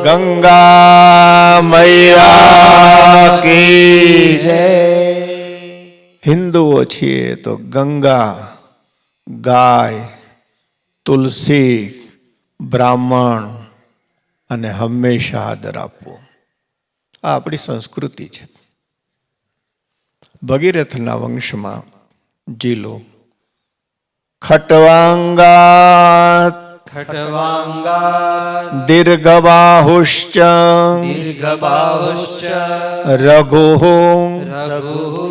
ગંગા મૈયા કી જય. હિન્દુઓ છીએ તો ગંગા, ગાય, તુલસી, બ્રાહ્મણ અને હંમેશા આદર આપવો, આ આપણી સંસ્કૃતિ છે. ભગીરથના વંશમાં જીલો ખટવાંગાત ખટવાંગા દીર્ઘબાહુશ્ચ દીર્ઘબાહુશ્ચ રઘુ રઘુ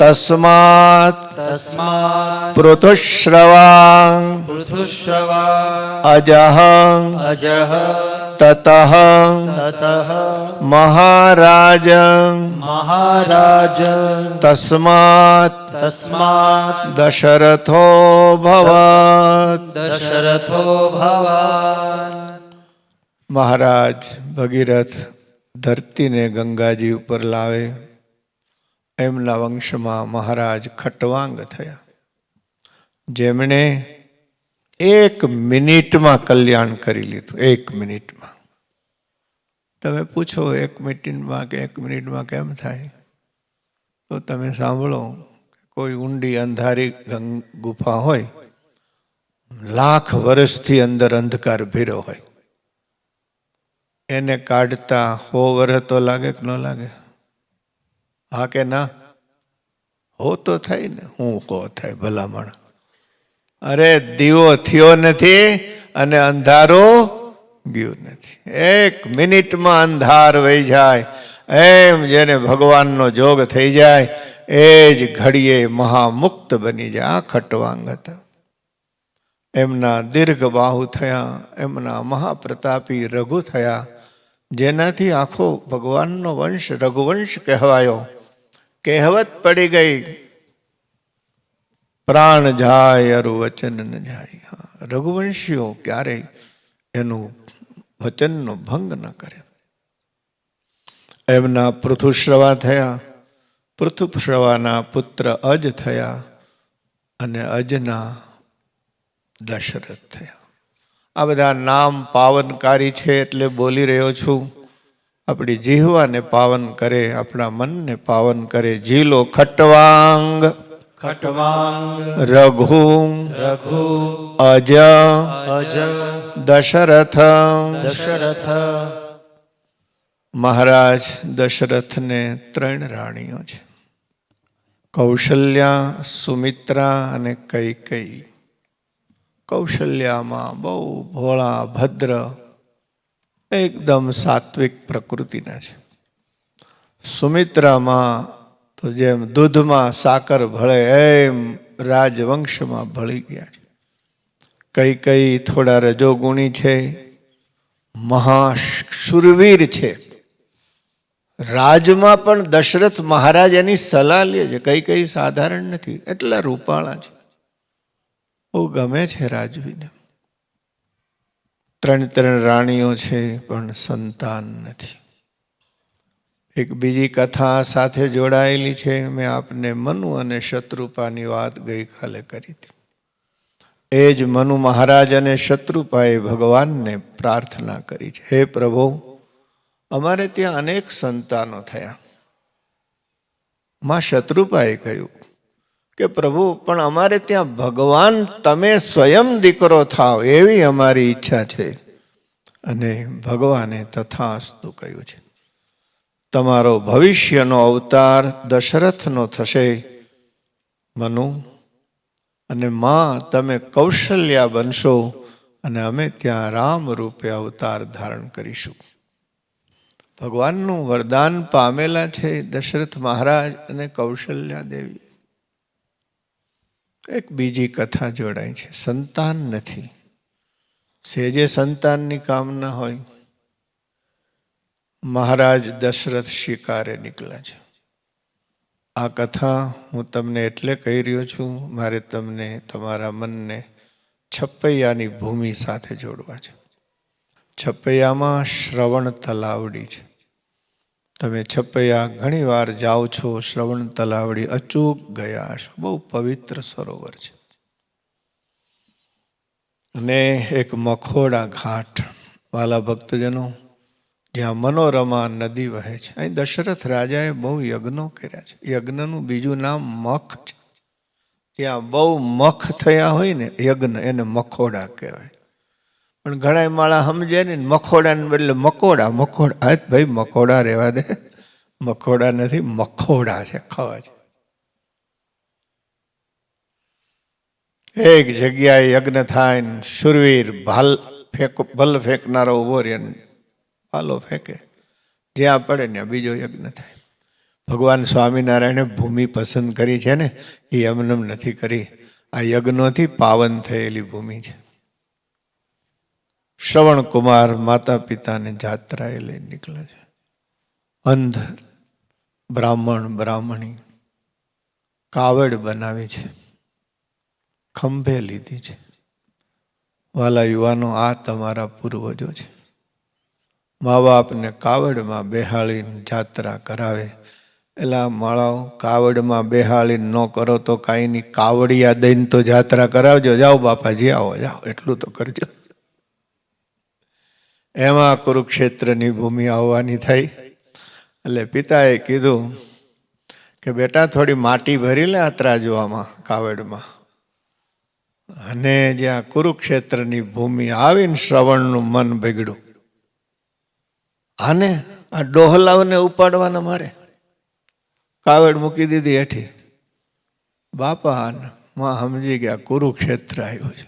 તસ્માત તસ્માत् પૃથુશ્રવાં પૃથુશ્રવા અજઃ અજઃ તતઃ તતઃ મહારાજ મહારાજ તસ્માત તસ્માत् દશરથો ભવત. દશરથો ભવાન. મહારાજ ભગીરથ ધરતીને ગંગાજી ઉપર લાવે. એમના વંશમાં મહારાજ ખટવાંગ થયા, જેમણે 1 મિનિટમાં કલ્યાણ કરી લીધું. 1 મિનિટમાં. તમે પૂછો 1 મિનિટમાં કે 1 મિનિટમાં કેમ થાય, તો તમે સાંભળો. કોઈ ઊંડી અંધારી ગુફા હોય, લાખ વર્ષથી અંદર અંધકાર ભીરો હોય, એને કાઢતા 100 વર્ષ તો લાગે કે ન લાગે? હા કે ના? હો તો થાય ને. હું કહો થાય ભલામણ. અરે દીવો થયો નથી અને અંધારો ગયું નથી. 1 મિનિટમાં અંધાર વહી જાય. એમ જેને ભગવાનનો જોગ થઈ જાય એ જ ઘડીએ મહામુક્ત બની જાય. આ ખટવાંગ હતા. એમના દીર્ઘ બાહુ થયા. એમના મહાપ્રતાપી રઘુ થયા, જેનાથી આખો ભગવાનનો વંશ રઘુવંશ કહેવાયો. કહેવત પડી ગઈ, પ્રાણ જાય અરુ વચન ન જાય. હા, રઘુવંશીઓ ક્યારેય એનું વચનનો ભંગ ન કરે. એમના પૃથુશ્રવા થયા. પૃથુશ્રવાના પુત્ર અજ થયા અને અજના દશરથ થયા. આ બધા નામ પાવનકારી છે એટલે બોલી રહ્યો છું. આપણી જીહવાને પાવન કરે, આપણા મનને પાવન કરે. જીલો ખટવાંગ ખટવાંગ રઘુ રઘુ અજ અજ દશરથ. દશરથ. મહારાજ દશરથને 3 રાણીઓ છે, કૌશલ્યા, સુમિત્રા અને કૈકેયી. કૌશલ્યામાં બહુ ભોળા ભદ્ર, એકદમ સાત્વિક પ્રકૃતિના છે. સુમિત્રામાં તો જેમ દૂધમાં સાકર ભળે એમ રાજવંશમાં ભળી ગયા છે. કઈ થોડા રજોગુણી છે, મહાશુરવીર છે. રાજમાં પણ દશરથ મહારાજ એની સલાહ લે છે. કઈ સાધારણ નથી, એટલા રૂપાળા છે. બહુ ગમે છે રાજવીને. 3 રાણીઓ છે પણ સંતાન નથી. એક બીજી કથા સાથે જોડાયેલી છે. મેં આપને મનુ અને શત્રુપાની વાત ગઈકાલે કરી હતી. એ જ મનુ મહારાજ અને શત્રુપાએ ભગવાનને પ્રાર્થના કરી છે, હે પ્રભુ, અમારે ત્યાં અનેક સંતાનો થયા. માં શત્રુપાએ કહ્યું કે પ્રભુ, પણ અમારે ત્યાં ભગવાન તમે સ્વયં દીકરો થાવ એવી અમારી ઈચ્છા છે. અને ભગવાને તથાસ્તુ કહ્યું છે. તમારો ભવિષ્યનો અવતાર દશરથનો થશે મનુ, અને માં તમે કૌશલ્યા બનશો અને અમે ત્યાં રામ રૂપે અવતાર ધારણ કરીશું. ભગવાનનું વરદાન પામેલા છે દશરથ મહારાજ અને કૌશલ્યા દેવી. એક બીજી કથા જોડાય છે. સંતાન નથી, સેજે સંતાનની કામના હોય. મહારાજ દશરથ શિકારે નીકળ્યા છે. આ કથા હું તમને એટલે કહી રહ્યો છું, મારે તમને તમારા મનને છપૈયાની ભૂમિ સાથે જોડવા છે. છપૈયામાં શ્રવણ તલાવડી છે. તમે છપૈયા ઘણી વાર જાઓ છો, શ્રવણ તલાવડી અચૂક ગયા છો. બહુ પવિત્ર સરોવર છે. અને એક મખોડા ઘાટ, વાલા ભક્તજનો, જ્યાં મનોરમા નદી વહે છે. અહીં દશરથ રાજાએ બહુ યજ્ઞો કર્યા છે. યજ્ઞનું બીજું નામ મખ છે. જ્યાં બહુ મખ થયા હોય ને યજ્ઞ, એને મખોડા કહેવાય. પણ ઘણા માળા સમજે ને મખોડાને બદલે મકોડા. મકોડા ભાઈ, મકોડા રહેવા દે. મકોડા નથી, મખોડા છે. ખવા છે. એક જગ્યાએ યજ્ઞ થાય ને શુરવીર ભલ ફેંકનારો ઉભો રહે, ભાલો ફેંકે, જ્યાં પડે ત્યાં બીજો યજ્ઞ થાય. ભગવાન સ્વામિનારાયણે ભૂમિ પસંદ કરી છે ને, એ એમનેમ નથી કરી. આ યજ્ઞોથી પાવન થયેલી ભૂમિ છે. શ્રવણ કુમાર માતા પિતાને જાત્રાએ લઈ નીકળે છે. અંધ બ્રાહ્મણી કાવડ બનાવી છે, ખંભે લીધી છે. વાલા યુવાનો, આ તમારા પૂર્વજો છે. મા બાપને કાવડમાં બેહાડીને જાત્રા કરાવે. એલા માળાઓ, કાવડમાં બેહાડીને ન કરો તો કાંઈ નહીં, કાવડિયા દઈને તો જાત્રા કરાવજો. જાઓ બાપાજી, આવો, જાઓ, એટલું તો કરજો. એમાં કુરુક્ષેત્રની ભૂમિ આવવાની થઈ. એટલે પિતાએ કીધું કે બેટા, થોડી માટી ભરી લે આ ત્રાજવામાં, કાવડમાં. અને જ્યાં કુરુક્ષેત્રની ભૂમિ આવીને શ્રવણનું મન બગડ્યું. આને આ ડોહલાવને ઉપાડવાના મારે. કાવડ મૂકી દીધી હેઠી. બાપા માં સમજી ગયા કુરુક્ષેત્ર આવ્યું છે.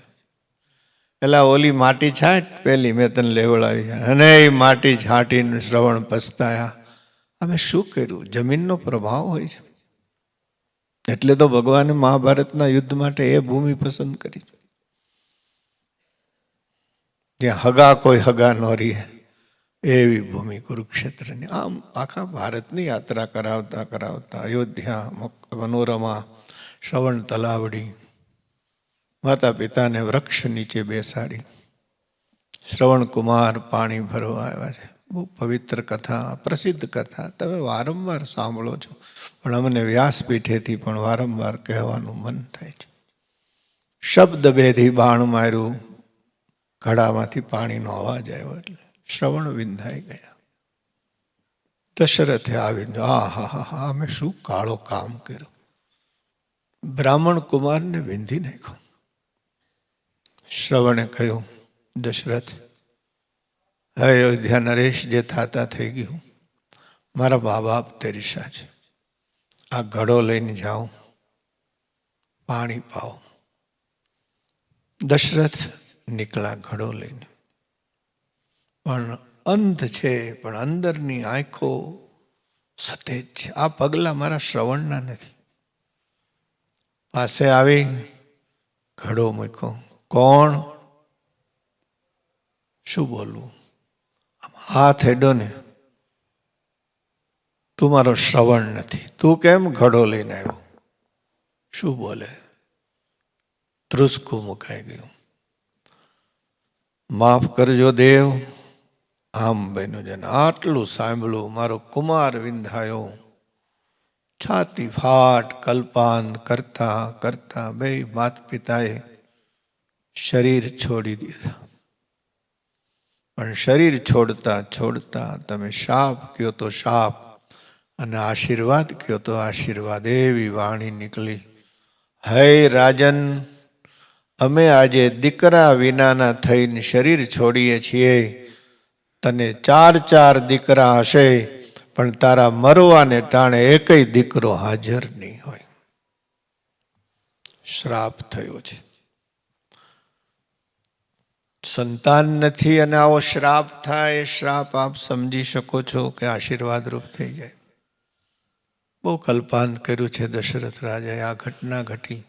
પેલા ઓલી માટી છાંટ, પેલી મેં તને લેવડાવી. અને એ માટી છાંટીને શ્રવણ પસ્તાયા. અમે શું કર્યું? જમીનનો પ્રભાવ હોય છે. એટલે તો ભગવાને મહાભારતના યુદ્ધ માટે એ ભૂમિ પસંદ કરી, જ્યાં હગા કોઈ હગા ન રહે એવી ભૂમિ કુરુક્ષેત્રની. આમ આખા ભારતની યાત્રા કરાવતા કરાવતા અયોધ્યા, મનોરમા, શ્રવણ તલાવડી, માતા પિતાને વૃક્ષ નીચે બેસાડી, શ્રવણ કુમાર પાણી ભરવા આવ્યા છે. બહુ પવિત્ર કથા, પ્રસિદ્ધ કથા, તમે વારંવાર સાંભળો છો, પણ અમને વ્યાસપીઠેથી પણ વારંવાર કહેવાનું મન થાય છે. શબ્દ ભેદી બાણ માર્યું, ઘડામાંથી પાણીનો અવાજ આવ્યો એટલે શ્રવણ વિંધાઈ ગયા. દશરથે આવીને હા હા હા હા, અમે શું કાળો કામ કર્યું. બ્રાહ્મણ કુમારને વિંધી નાખ્યો. શ્રવણે કહ્યું, દશરથ, હવે અયોધ્યા નરેશ જે થાતા થઈ ગયું. મારા મા બાપ તેરીસા છે. આ ઘડો લઈને જાઓ, પાણી પાઓ. દશરથ નીકળ્યા ઘડો લઈને. પણ અંધ છે, પણ અંદરની આંખો સતેજ છે. આ પગલા મારા શ્રવણના નથી. પાસે આવી ઘડો મૂક્યો. કોણ? શું બોલવું? હાથ હેડો ને, તું મારો શ્રવણ નથી, તું કેમ ઘડો લઈને આવ્યો? શું બોલે? ધ્રુસકું મુકાઈ ગયું. માફ કરજો દેવ, આમ બન્યું છે. આટલું સાંભળ્યું, મારો કુમાર વિંધાયો. છાતી ફાટ કલ્પાન કરતા કરતા બે માત પિતાએ શરીર છોડી દીધા. પણ શરીર છોડતા છોડતા તમે શાપ કયો તો શાપ અને આશીર્વાદ કયો તો આશીર્વાદ, એવી વાણી નીકળી. હે રાજન, અમે આજે દીકરા વિનાના થઈને શરીર છોડીએ છીએ. તને 4 દીકરા હશે, પણ તારા મરવાને ટાણે એકય દીકરો હાજર નહીં હોય. શ્રાપ થયો છે. સંતાન નથી અને આવો શ્રાપ થાય. શ્રાપ આપ સમજી શકો છો કે આશીર્વાદ રૂપ થઈ જાય. બહુ કલ્પાંત કર્યું છે દશરથ રાજાએ. આ ઘટના ઘટી,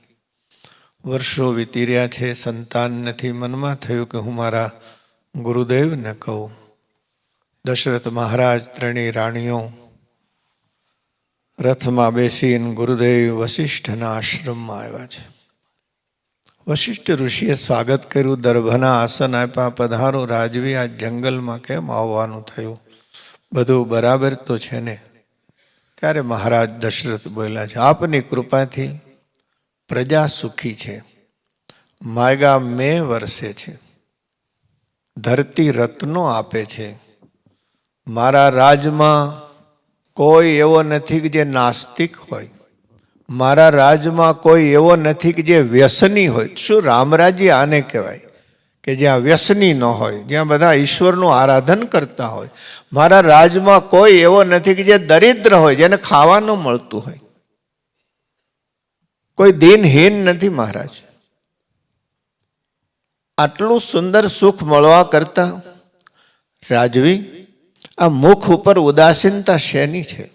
વર્ષો વીતી રહ્યા છે, સંતાન નથી. મનમાં થયું કે હું મારા ગુરુદેવને કહું. દશરથ મહારાજ ત્રણેય રાણીઓ રથમાં બેસીને ગુરુદેવ વશિષ્ઠના આશ્રમમાં આવ્યા છે. વશિષ્ઠ ઋષિએ સ્વાગત કર્યું, દર્ભના આસન આપ્યા. પધારો રાજવી, આ જંગલમાં કેમ આવવાનું થયું? બધું બરાબર તો છે ને? ત્યારે મહારાજ દશરથ બોલ્યા છે, આપની કૃપાથી પ્રજા સુખી છે, માયગા મેં વરસે છે, ધરતી રત્નો આપે છે. મારા રાજમાં કોઈ એવો નથી કે જે નાસ્તિક હોય. મારા રાજમાં કોઈ એવો નથી કે જે વ્યસની હોય. શું રામરાજ્ય આને કહેવાય કે જ્યાં વ્યસની ન હોય, જ્યાં બધા ઈશ્વરનું આરાધન કરતા હોય. મારા રાજમાં કોઈ એવો નથી કે જે દરિદ્ર હોય, જેને ખાવા ન મળતું હોય. કોઈ દિનહીન નથી મહારાજ. આટલું સુંદર સુખ મળવા કરતા રાજવી, આ મુખ ઉપર ઉદાસીનતા શેની છે?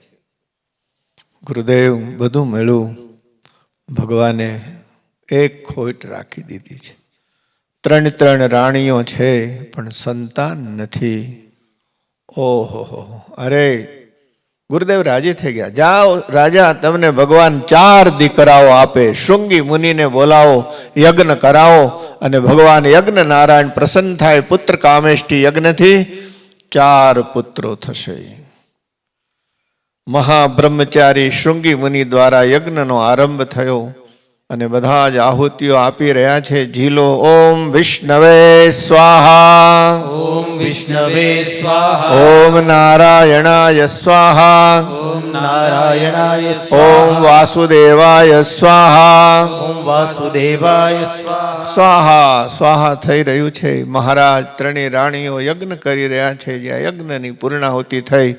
ગુરુદેવ, બધું મળ્યું, ભગવાને એક ખોટ રાખી દીધી છે. 3 રાણીઓ છે, પણ સંતાન નથી. ઓહો, અરે ગુરુદેવ રાજી થઈ ગયા. જાઓ રાજા, તમને ભગવાન 4 દીકરાઓ આપે. શૃંગી મુનિને બોલાવો, યજ્ઞ કરાવો, અને ભગવાન યજ્ઞ નારાયણ પ્રસન્ન થાય. પુત્ર કામેષ્ટિ યજ્ઞથી 4 પુત્રો થશે. મહાબ્રહ્મચારી શૃંગી મુનિ દ્વારા યજ્ઞનો આરંભ થયો અને બધા જ આહુતિઓ આપી રહ્યા છે. ઝીલો. ઓમ વિષ્ણવે સ્વાહા, ઓમ વિષ્ણવે સ્વાહા, ઓમ નારાયણાય સ્વાહા, ઓમ નારાયણાય ઓમ સ્વાહા, વાસુદેવાય સ્વાહા. ઓમ વાસુદેવાય સ્વાહા. સ્વાહા સ્વાહા થઈ રહ્યું છે. મહારાજ ત્રણેય રાણીઓ યજ્ઞ કરી રહ્યા છે. જ્યાં યજ્ઞની પૂર્ણાહુતિ થઈ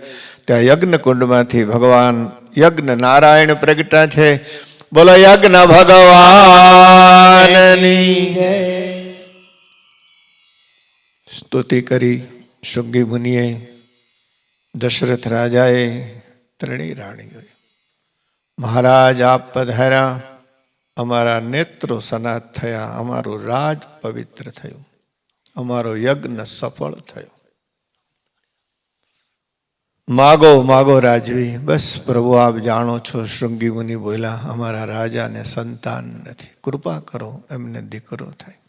ત્યાં યજ્ઞ કુંડમાંથી ભગવાન યજ્ઞ નારાયણ પ્રગટા છે. બોલો યજ્ઞ ભગવાનની જય. સ્તુતિ કરી શૃંગી મુનિએ, દશરથ રાજાએ, ત્રણેય રાણીઓએ. મહારાજ આપ પધાર્યા, અમારા નેત્રો સનાત થયા, અમારું રાજ પવિત્ર થયું, અમારો યજ્ઞ સફળ થયો. માગો માગો રાજવી. બસ પ્રભુ આપ જાણો છો. શૃંગી મુનિ બોલ્યા, અમારા રાજાને સંતાન નથી, કૃપા કરો એમને દીકરો થાય.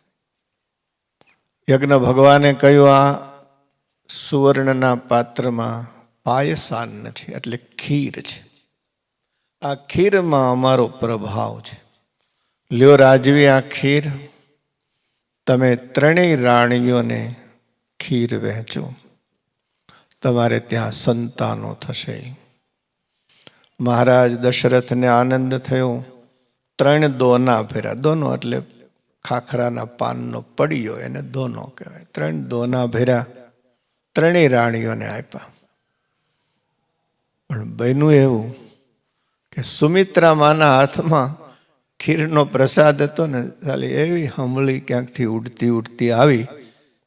યજ્ઞ ભગવાને કહ્યું, આ સુવર્ણના પાત્રમાં પાયસાન છે, એટલે ખીર છે. આ ખીરમાં અમારો પ્રભાવ છે. લ્યો રાજવી, આ ખીર તમે ત્રણેય રાણીઓને ખીર વહેંચો, તમારે ત્યાં સંતાનો થશે. મહારાજ દશરથને આનંદ થયો. 3 દોના ભર્યા. દોનો એટલે ખાખરાના પાનનો પડિયો, એને દોનો કહેવાય. 3 દોના ભર્યા, ત્રણેય રાણીઓને આપ્યા. પણ બન્યું એવું કે સુમિત્રા માના હાથમાં ખીરનો પ્રસાદ હતો ને, ખાલી એવી હંબળી ક્યાંકથી ઉડતી ઉડતી આવી.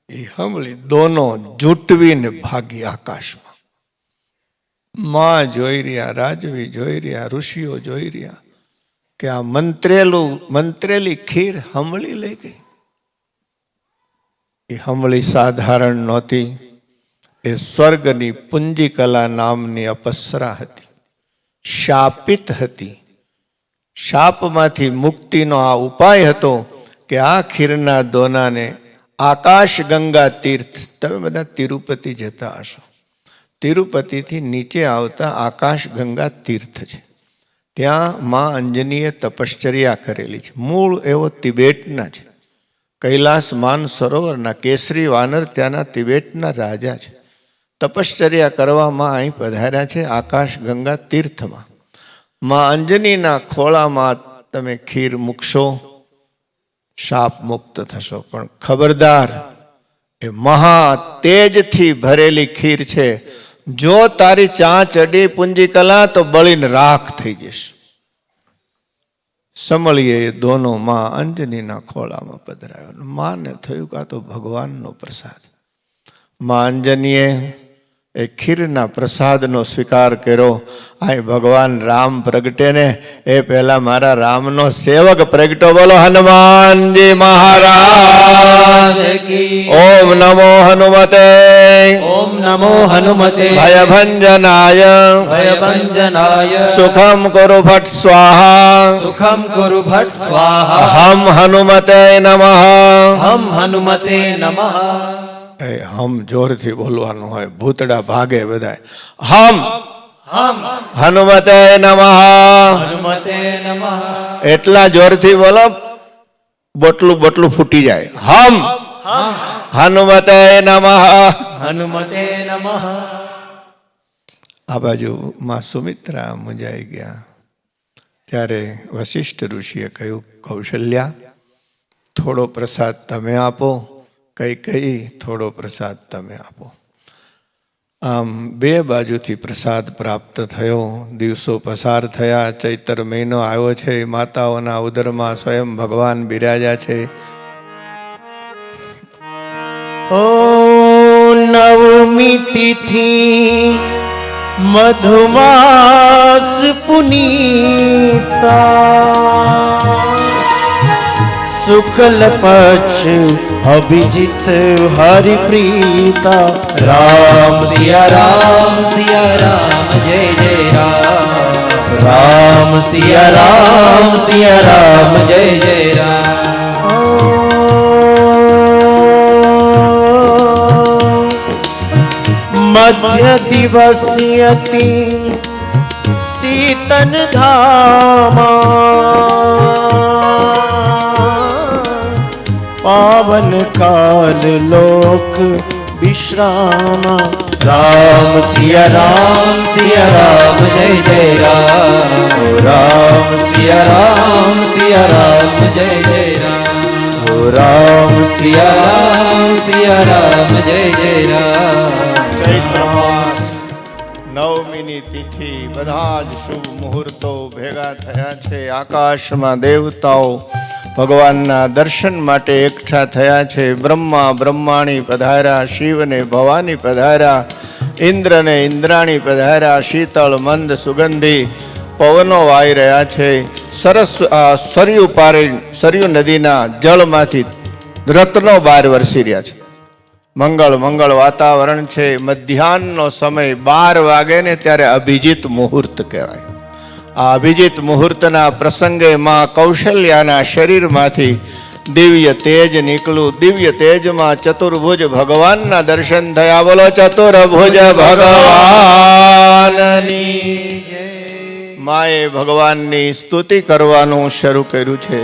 એ હંબળી દોનો જૂટવીને ભાગી આકાશમાં. માં જોઈ રહ્યા, રાજવી જોઈ રહ્યા, ઋષિઓ જોઈ રહ્યા કે આ મંત્રેલી ખીર હંબળી લઈ ગઈ. એ હમળી સાધારણ નહોતી, એ સ્વર્ગની પુંજીકલા નામની અપસરા હતી, શાપિત હતી. શાપમાંથી મુક્તિનો આ ઉપાય હતો કે આ ખીરના દોનાને આકાશ ગંગા તીર્થ, તમે બધા તિરુપતિ જતા હશો, તિરુપતિથી નીચે આવતા આકાશ ગંગા તીર્થ છે. ત્યાં મા અંજનીએ તપશ્ચર્યા કરેલી છે. મૂળ એવો તિબેટના છે, કૈલાસ માન સરોવરના કેસરી વાનર ત્યાંના તિબેટના રાજા છે. તપશ્ચર્યા કરવામાં અહીં પધાર્યા છે આકાશ ગંગા તીર્થમાં. મા અંજનીના ખોળામાં તમે ખીર મૂકશો, શાપ મુક્ત થશો. પણ ખબરદાર, એ મહા તેજથી ભરેલી ખીર છે, જો તારી ચાંચ અડી પુંજીકલા તો બળીને રાખ થઈ જશે. સમળીએ એ દોનો માં અંજનીના ખોળામાં પધરાયો. માને થયું કે આ તો ભગવાનનો પ્રસાદ. માં અંજનીએ એ ખીરના પ્રસાદનો સ્વીકાર કર્યો. આ ભગવાન રામ પ્રગટે ને એ પહેલા મારા રામનો સેવક પ્રગટો. બોલો હનુમાનજી મહારાજ કી. ઓમ નમો હનુમતે ઓમ નમો હનુમતે ભયભંજનાય ભયભંજનાય સુખમ કુરુ ભટ્ટ સ્વાહા સુખમ કુરુ ભટ્ટ સ્વાહા હમ હનુમતે નમઃ. હમ હનુમતે નમઃ. એ હમ જોરથી બોલવાનું હોય, ભૂતડા ભાગે બધાય. હમ હમ હનુમતે નમઃ. હનુમતે નમઃ. એટલા જોરથી બોલો બોટલું બોટલું ફૂટી જાય. હમ હનુમતે નમઃ. હનુમતે નમઃ. આ બાજુ માં સુમિત્રા મૂંઝાઈ ગયા. ત્યારે વશિષ્ઠ ઋષિએ કહ્યું, કૌશલ્યા, થોડો પ્રસાદ તમે આપો. કઈ થોડો પ્રસાદ તમે આપો. આમ બે બાજુથી પ્રસાદ પ્રાપ્ત થયો. દિવસો પસાર થયા. ચૈત્ર મહિનો આવ્યો છે. માતાઓના ઉદરમાં સ્વયં ભગવાન બિરાજ્યા છે. ઓ નવમી તિથિ મધુમાસ પુનીતા શુક્લ પક્ષ અભિજીત હરિપ્રીતા રામ સિયા રામ જય જય રામ. રામ સિયા રામ જય જય રામ. મધ્ય દિવસ્યતિ શીતન ધામા પાવન કાલ લોક વિશ્રામા. રામ સિયા રામ જય જય રામ. રામ સિયા રામ જય જય રામ. રામ સિયા રામ જય જય રામ. ચૈત્ર માસ નવમીની તિથિ, બધા જ શુભ મુહૂર્તો ભેગા થયા છે. આકાશમાં દેવતાઓ ભગવાનના દર્શન માટે એકઠા થયા છે. બ્રહ્મા બ્રહ્માણી પધાર્યા, શિવને ભવાની પધાર્યા, ઇન્દ્રને ઇન્દ્રાણી પધાર્યા. શીતળ મંદ સુગંધી પવનો વાઈ રહ્યા છે. સરયુ નદીના જળમાંથી રત્નો બહાર વરસી રહ્યા છે. મંગળ વાતાવરણ છે. મધ્યાહનનો સમય 12 વાગે ને ત્યારે અભિજીત મુહૂર્ત કહેવાય. આ અભિજીત મુહૂર્તના પ્રસંગે માં કૌશલ્યાના શરીરમાંથી દિવ્ય તેજ નીકળ્યું. દિવ્ય તેજમાં ચતુર્ભુજ ભગવાનના દર્શન થયા. બોલો ચતુર્ભુજ ભગવાનની. માએ ભગવાનની સ્તુતિ કરવાનું શરૂ કર્યું છે.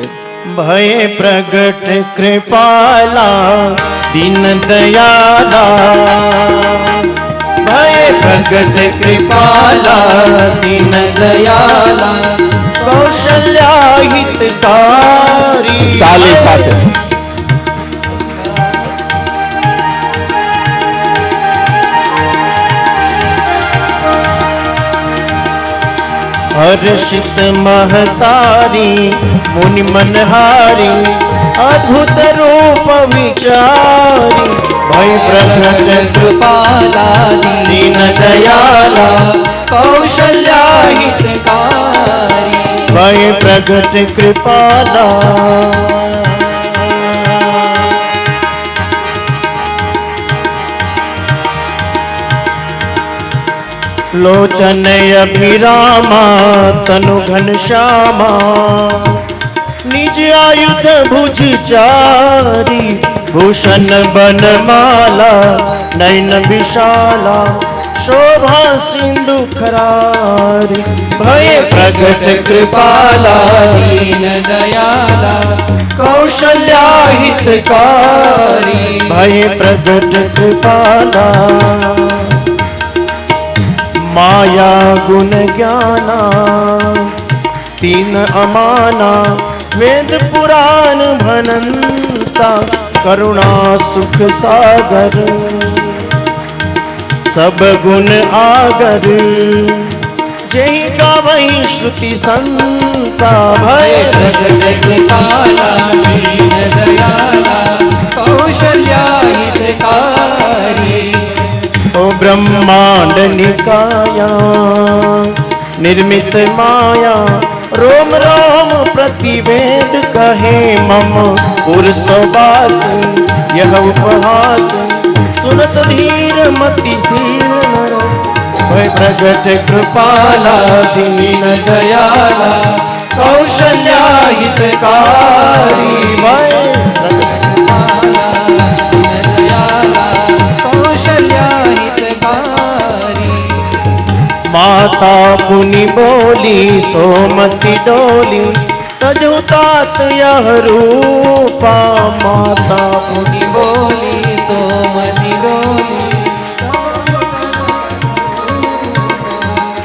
ભય પ્રગટ કૃપાલા દીન દયાલા. ભય પ્રગટ કૃપાલા દીન દયાલા કૌશલ્યા હિતકારી. તાલી સાથે હર્ષિત મહતારી મુનિ મનહારી અદ્ભુત રૂપ વિચારી. ભય પ્રગટ કૃપાલા દીન દયાલા કૌશલ્યા હિતકારી. ભય પ્રગટ કૃપાલા लोचन अभिरामा तनु घनश्यामा निज आयुध भुज चारी भूषण बनमाला नयन विशाला शोभा सिंधु खरारी भय प्रगट कृपाला दीन दयाला कौशल्या हितकारी भय प्रगट कृपाला माया गुण ज्ञाना तीन अमाना वेद पुराण भनंता करुणा सुख सागर सब गुण आगर जय गावई श्रुति संता भय प्रगट कृपाला दीन दयाला कौशल्या हितकारी ओ ब्रह्मांड निकाया निर्मित माया रोम रोम प्रतिवेद कहे मम पुरुषवास यह उपहास सुनत धीर मति स्थिर नर भय प्रगट कृपाला दीन दयाला कौशल्या हितकारी भय प्रगट कृपाला दीन दयाला कौशल्या हितकारी माता पुनि बोली सोमति डोली तजु तात यह रूपा माता पुनि बोली सोमति डोली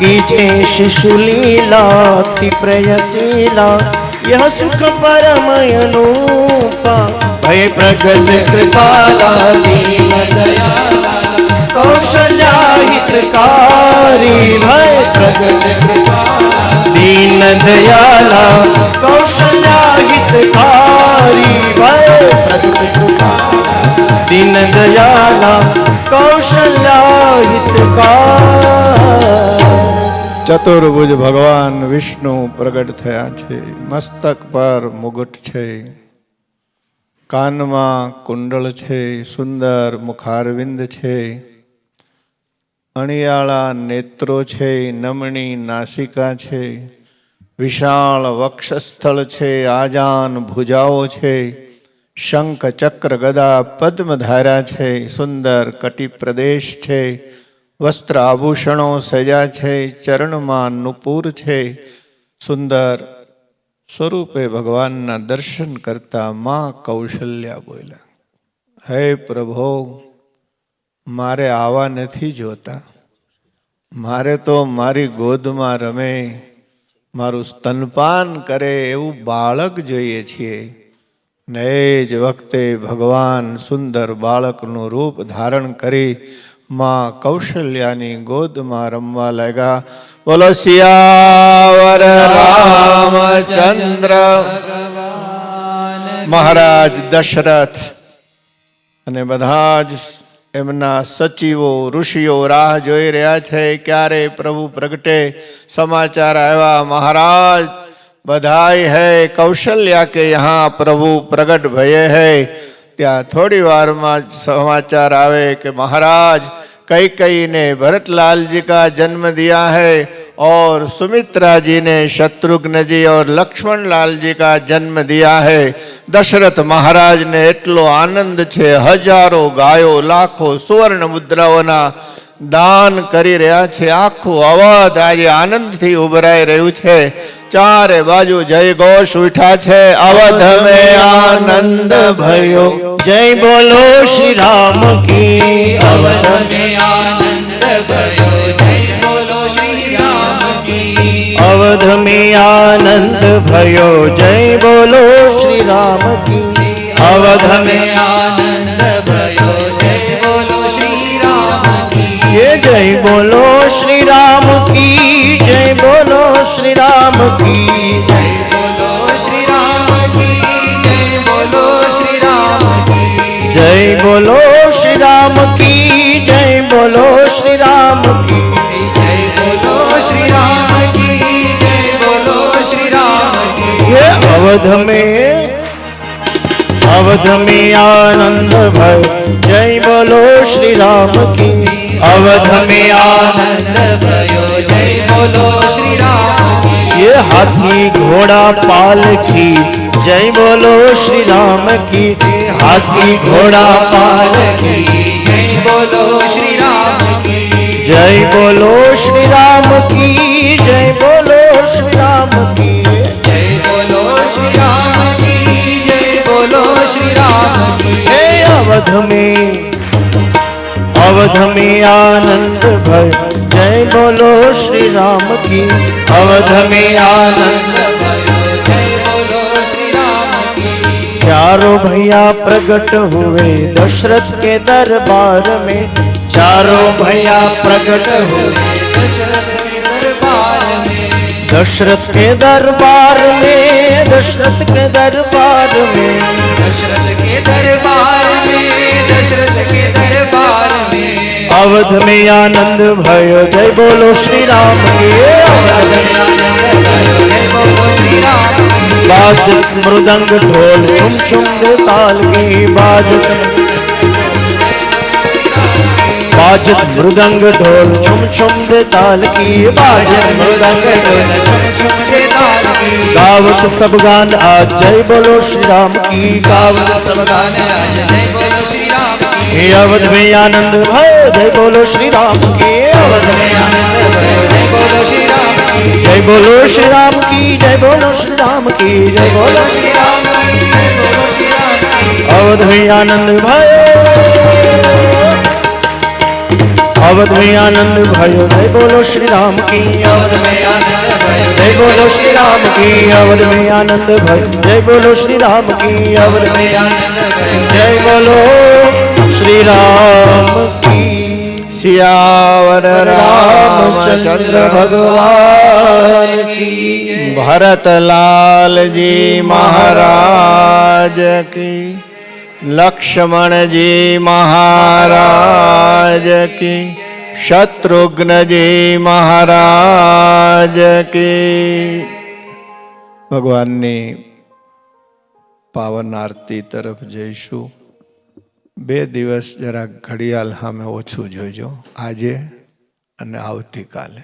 कीजे शिशु लीला अति प्रयशीला यह सुख परम अनूपा भय प्रगट कृपाला दीन दयाला कौशल्या हितकारी भय प्रगट कृपाला दीन दयाला कौशल्या हितकारी भय प्रगट कृपाला दीन दयाला कौशल्या हितकारी ચતુર્ભુજ ભગવાન વિષ્ણુ પ્રગટ થયા છે. મસ્તક પર મુગટ છે, કાનમાં કુંડળ છે, સુંદર મુખારવિંદ છે, અણિયાળા નેત્રો છે, નમણી નાસિકા છે, વિશાળ વક્ષસ્થળ છે, આજાન ભુજાઓ છે, શંખ ચક્ર ગદા પદ્મધારા છે, સુંદર કટિ પ્રદેશ છે, વસ્ત્ર આભૂષણો સજા છે, ચરણમાં નુપુર છે. સુંદર સ્વરૂપે ભગવાનના દર્શન કરતા માં કૌશલ્યા બોલ્યા, હે પ્રભો, મારે આવા નથી જોતા, મારે તો મારી ગોદમાં રમે, મારું સ્તનપાન કરે એવું બાળક જોઈએ છીએ. ને એ જ વખતે ભગવાન સુંદર બાળકનું રૂપ ધારણ કરી માં કૌશલ્યાની ગોદમાં રમવા લાગ્યા. બોલો સિયાવર રામચંદ્ર મહારાજ દશરથ અને બધા જ એમના સચિવો ઋષિઓ રાહ જોઈ રહ્યા છે ક્યારે પ્રભુ પ્રગટે. સમાચાર આવ્યા, મહારાજ બધાઈ હૈ કૌશલ્યા કે યહાં પ્રભુ પ્રગટ ભये है. ત્યાં થોડી વારમાં समाचार आवे कि महाराज कैकेयी ने भरतलाल जी का जन्म दिया है और सुमित्रा जी ने शत्रुघ्न जी और लक्ष्मण लाल जी का जन्म दिया है. दशरथ महाराज ने एटलो आनंद छे, हजारों गायो लाखों सुवर्ण मुद्राओना दान करी रह्या छे. आखुं अवध आज आनंद थी उभराई रह्युं छे. चारे बाजू जय घोष उठा छे. अवध में आनंद भयो, जय बोलो श्री राम की. अवध में आनंद भयो, जय बोलो श्री राम की. अवध में आनंद भयो, जय बोलो श्री राम की. अवध में आनंद भयो, जय बोलो श्री राम की. ये जय बोलो श्री राम की, जय बोलो श्री राम की. जय बोलो श्री राम की, जय बोलो श्री राम की. जय बोलो श्री राम की, जय बोलो श्री राम की. जय बोलो श्री राम की, जय बोलो श्री राम की. ये अवध में आनंद भयो, जय बोलो श्री राम की. अवध में आनंद भयो जय बोलो श्री राम की ये हाथी घोड़ा पालकी जय बोलो श्री राम की। हाथी घोड़ा पालकी जय बोलो श्री राम की जय बोलो श्री राम की जय बोलो श्री राम की जय बोलो श्री राम की जय बोलो श्री राम की हे अवध में आनंद भय जय बोलो श्री राम की। अवध में आनंद भयो जय बोलो श्री राम की चारों भैया प्रकट हुए दशरथ के दरबार में। चारों भैया प्रकट हुए दशरथ के दरबार में दशरथ के दरबार में दशरथ के दरबार में दशरथ के दरबार में दशरथ के दरबार में अवध में आनंद भयो जय बोलो श्री राम की। अवध में जय बोलो श्री राम की बाजत मृदंग ढोल छुम छुम ताल की बाजत मृदंग ढोल छुम छुम ताल की बाजत मृदंग ढोल छुम छुम दे ताल की गावत सब गान आज जय बोलो श्री राम की। गावत सब गाने आज जय बोलो श्री राम की हे अवध में आनंद भयो जय बोलो श्री राम की। अवध में आनंद भयो जय बोलो श्री राम की जय बोलो श्री राम की जय बोलो श्री राम की जय बोलो श्री राम की जय बोलो श्री राम की अवध में आनंद भयो अवध में आनंद भयो जय बोलो श्री राम की। अवध में आनंद भयो जय बोलो श्री राम की। अवध में आनंद भयो जय बोलो श्री राम की। अवध में आनंद भयो जय बोलो श्री राम की। सियावर रामचंद्र भगवान की भरत लाल जी महाराज की लक्ष्मण जी महाराज की शत्रुघ्न जी महाराज की। ભગવાનની પાવન આરતી તરફ જઈશું. 2 દિવસ જરા ઘડિયાળ સામે ઓછું જોઈજો, આજે અને આવતીકાલે.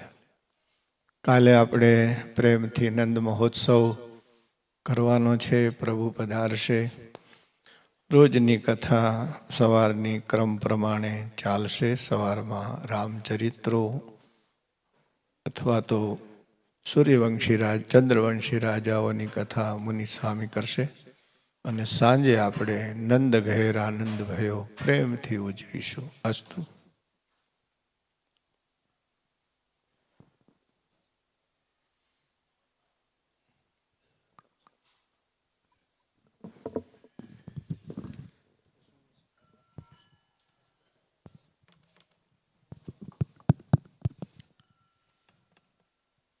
કાલે આપણે પ્રેમથી નંદ મહોત્સવ કરવાનો છે, પ્રભુ પધારશે. રોજની કથા સવારની ક્રમ પ્રમાણે ચાલશે. સવારમાં રામચરિત્રો અથવા તો સૂર્યવંશી ચંદ્રવંશી રાજાઓની કથા મુનિ સ્વામી કરશે અને સાંજે આપણે નંદ ઘેર આનંદ ભયો પ્રેમથી ઉજવીશું. અસ્તુ.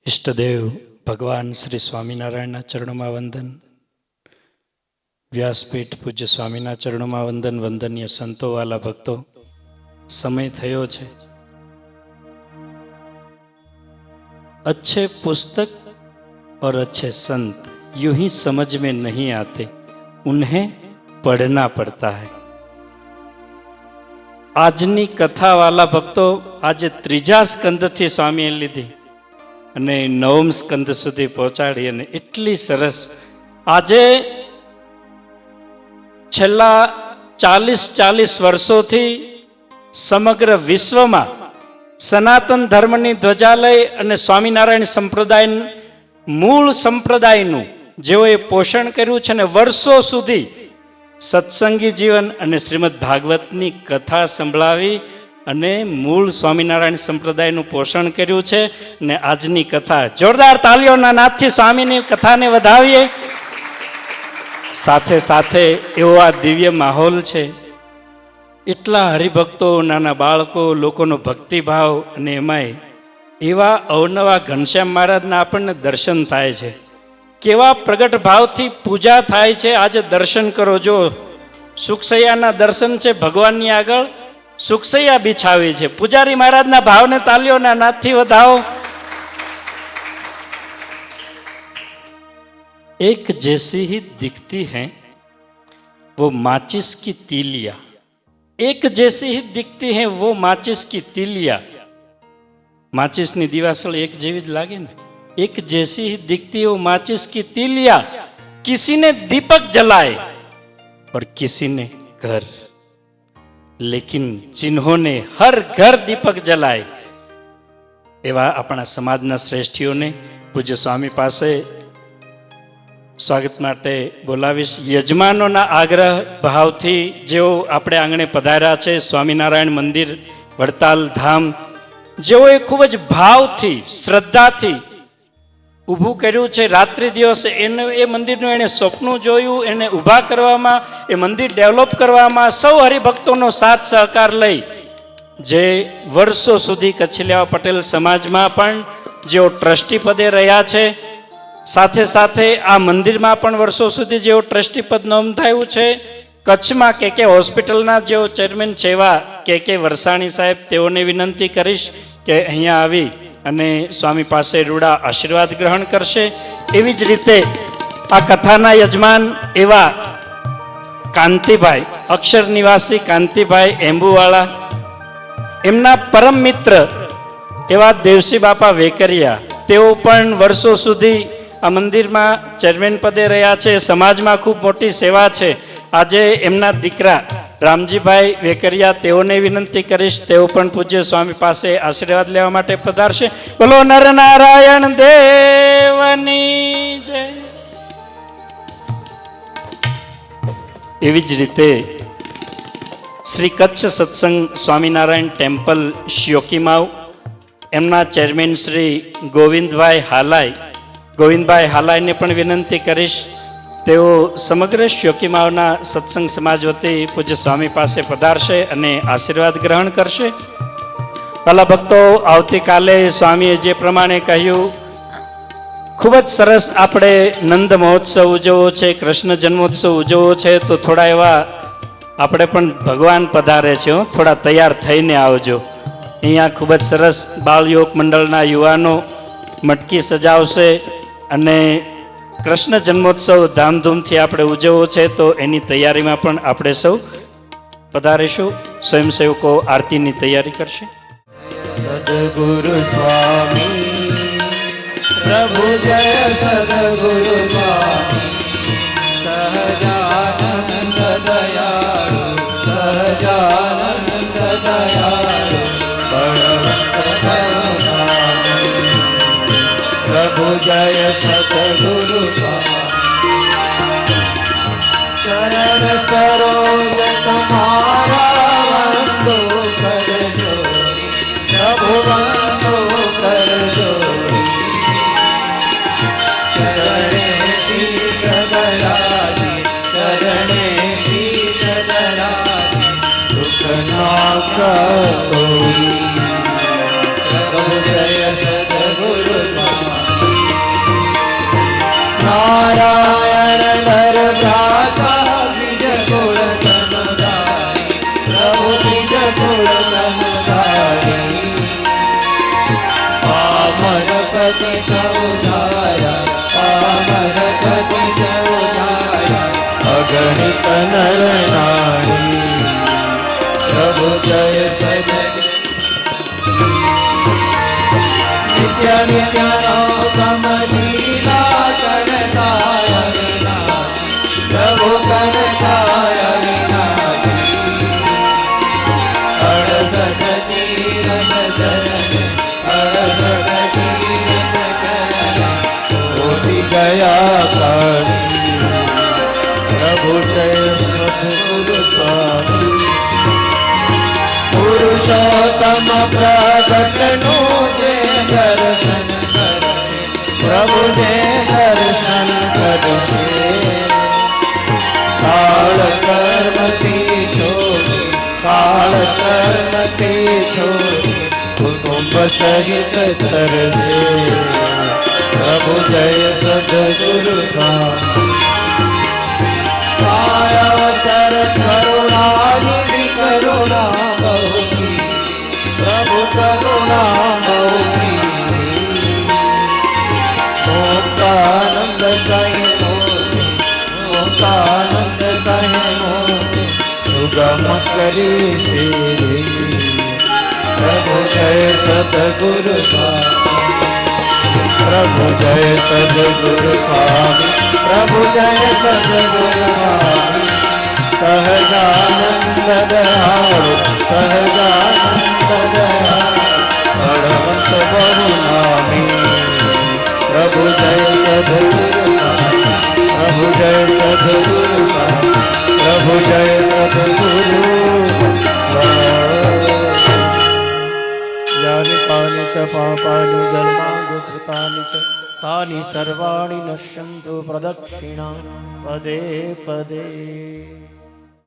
इष्टदेव भगवान श्री स्वामीनारायणના ચરણોમાં વંદન. વ્યાસપીઠ પૂજ્ય સ્વામીના ચરણોમાં વંદન. વંદનીય સંતો વાલા ભક્તો, समय થયો છે. अच्छे पुस्तक और अच्छे संत यूं ही समझ में नहीं आते, उन्हें पढ़ना पड़ता है. આજની કથા વાલા ભક્તો, આજે 3જા સ્કંદથી સ્વામીએ લીધી અને 9મ સ્કંદ સુધી પહોંચાડી અને એટલી સરસ. આજે છેલ્લા 40 વર્ષોથી સમગ્ર વિશ્વમાં સનાતન ધર્મની ધ્વજા લઈ અને સ્વામિનારાયણ સંપ્રદાય મૂળ સંપ્રદાયનું જેઓએ પોષણ કર્યું છે ને વર્ષો સુધી સત્સંગી જીવન અને શ્રીમદ ભાગવતની કથા સંભળાવી અને મૂળ સ્વામિનારાયણ સંપ્રદાયનું પોષણ કર્યું છે. ને આજની કથા જોરદાર તાલીઓના નાદથી સ્વામીની કથાને વધાવીએ. સાથે સાથે એવો આ દિવ્ય માહોલ છે. એટલા હરિભક્તો, નાના બાળકો, લોકોનો ભક્તિભાવ અને એમાંય એવા અવનવા ઘનશ્યામ મહારાજના આપણને દર્શન થાય છે. કેવા પ્રગટ ભાવથી પૂજા થાય છે. આજે દર્શન કરો. જો સુખસૈયાના દર્શન છે, ભગવાનની આગળ સુખસૈયા બિછાવી છે. પૂજારી મહારાજના ભાવને તાલીઓના નાદથી વધાવો. एक जैसी ही दिखती हैं वो माचिस की तीलियां, एक जैसी ही दिखती है वो माचिस की तिलिया। माचिसनी दिवासळ एक जेवी ज लागे ने। एक जैसी ही दिखती है वो माचिस की तिलिया। किसी ने दीपक जलाए और किसी ने घर, लेकिन जिन्होंने हर घर दीपक जलाए एवा अपना समाजना श्रेष्ठीओने पूज्य स्वामी पासे स्वागत माटे बोलावीश। यजमानोना आग्रह भावथी जेओ आपणे आंगणे पधार्या छे स्वामीनारायण मंदिर वडताल धाम, जेओए खूब ज भावथी श्रद्धाथी ઊભું કર્યું છે રાત્રિ દિવસે એ મંદિરનું એણે સ્વપ્ન જોયું, એને ઊભા કરવામાં, એ મંદિર ડેવલપ કરવામાં સૌ હરિભક્તોનો સાથ સહકાર લઈ જે વર્ષો સુધી કચ્છલેવા પટેલ સમાજમાં પણ જેઓ ટ્રસ્ટી પદે રહ્યા છે, સાથે સાથે આ મંદિરમાં પણ વર્ષો સુધી જેઓ ટ્રસ્ટી પદ નોંધાયું છે, કચ્છમાં કે હોસ્પિટલના જેઓ ચેરમેન છે એવા કે વરસાણી સાહેબ, તેઓને વિનંતી કરીશ કે અહીંયા આવી અને સ્વામી પાસે રૂડા આશીર્વાદ ગ્રહણ કરશે. એવી જ રીતે આ કથાના યજમાન એવા કાંતિભાઈ, અક્ષર નિવાસી કાંતિભાઈ એંબુવાળા, એમના પરમ મિત્ર એવા દેવસી બાપા વેકરિયા, તેઓ પણ વર્ષો સુધી આ મંદિરમાં ચેરમેન પદે રહ્યા છે, સમાજમાં ખૂબ મોટી સેવા છે. આજે એમના દીકરા રામજીભાઈ વેકરિયા, તેઓને વિનંતી કરીશ તેઓ પણ પૂજ્ય સ્વામી પાસે આશીર્વાદ લેવા માટે પધારશે. બોલો નર નારાયણ દેવની જય. એવી જ રીતે શ્રી કચ્છ સત્સંગ સ્વામિનારાયણ ટેમ્પલ શ્યોકીમાવ, એમના ચેરમેન શ્રી ગોવિંદભાઈ હાલાઈને પણ વિનંતી કરીશ તેઓ સમગ્ર શ્યોકીમાવના સત્સંગ સમાજ વતી પૂજ્ય સ્વામી પાસે પધારશે અને આશીર્વાદ ગ્રહણ કરશે. ભલા ભક્તો, આવતીકાલે સ્વામીએ જે પ્રમાણે કહ્યું, ખૂબ જ સરસ આપણે નંદ મહોત્સવ ઉજવવો છે, કૃષ્ણ જન્મોત્સવ ઉજવવો છે, તો થોડા એવા આપણે પણ ભગવાન પધારે છે, થોડા તૈયાર થઈને આવજો. અહીંયા ખૂબ જ સરસ બાળયોગ મંડળના યુવાનો મટકી સજાવશે અને કૃષ્ણ જન્મોત્સવ ધામધૂમથી આપણે ઉજવવો છે, તો એની તૈયારીમાં પણ આપણે સૌ પધારીશું. સ્વયંસેવકો આરતીની તૈયારી કરશે. સદગુરુ સ્વામી પ્રભુ જય સદગુરુ સ્વામી સહજાનંદ દયાળુ સહજાનંદ દયાળુ પ્રભુ જય સદગુરુ ચરણ સરોજ તમારા વંદો કરજો પ્રભુ વંદો કરજો ચરણે શીશ દયાજી ચરણે શીશ દયાજી દુઃખ ના કોઈ પ્રભુ જય સદગુરુ નારાયણ નર ભ્રાતા બીજ કુળ તનુધારી પ્રભુ બીજ કુળ તનુધારી પામર પતિ સૌધાયા પામર પતિ સૌધાયા અગણિત નર નારી પ્રભુ જય સદગુરુ નિત્ય નિત્ય કમલીલા કરતાય વિનાશી પ્રભુ કરતાય વિનાશી અડસઠ તીરથ ચરણ અડસઠ તીરથ ચરણ કોટી ગયા કાશી પ્રભુ જય સદગુરુ સ્વામી પુરુષોત્તમ પ્રગટનું જે દર્શન કરશે પ્રભુ જે દર્શન કરશે કાળ કર્મથી છોડી કાળ કર્મથી છોડી કુટુંબ સહિત તરશે પ્રભુ જય સદગુરુ સ્વામી અવસર કરુણાનિધિ કરુણા બહુકી પ્રભુ કરુણા બહુકી મોકાનંદ કહે મોતી મોકાનંદ કહે મોતી સુખ ઉગમ કરી સિદ્ધિ પ્રભુ જય સદગુરુ સ્વામી પ્રભુ જય સદગુરુ સ્વામી પ્રભુ જય સદગુરુ સ્વામી સહજાનંદ દયાળુ સહજાનંદ દયાળુ બળવંત બહુ નામી પ્રભુ જય સદગુરુ સ્વામી પ્રભુ જય સદગુરુ સ્વામી પ્રભુ જય સદગુરુ યાની કાની ચ પાપાની જન્માદि કૃતાની ચ તાની સર્વાણી નશ્યંતુ પ્રદક્ષિણા પદે પદે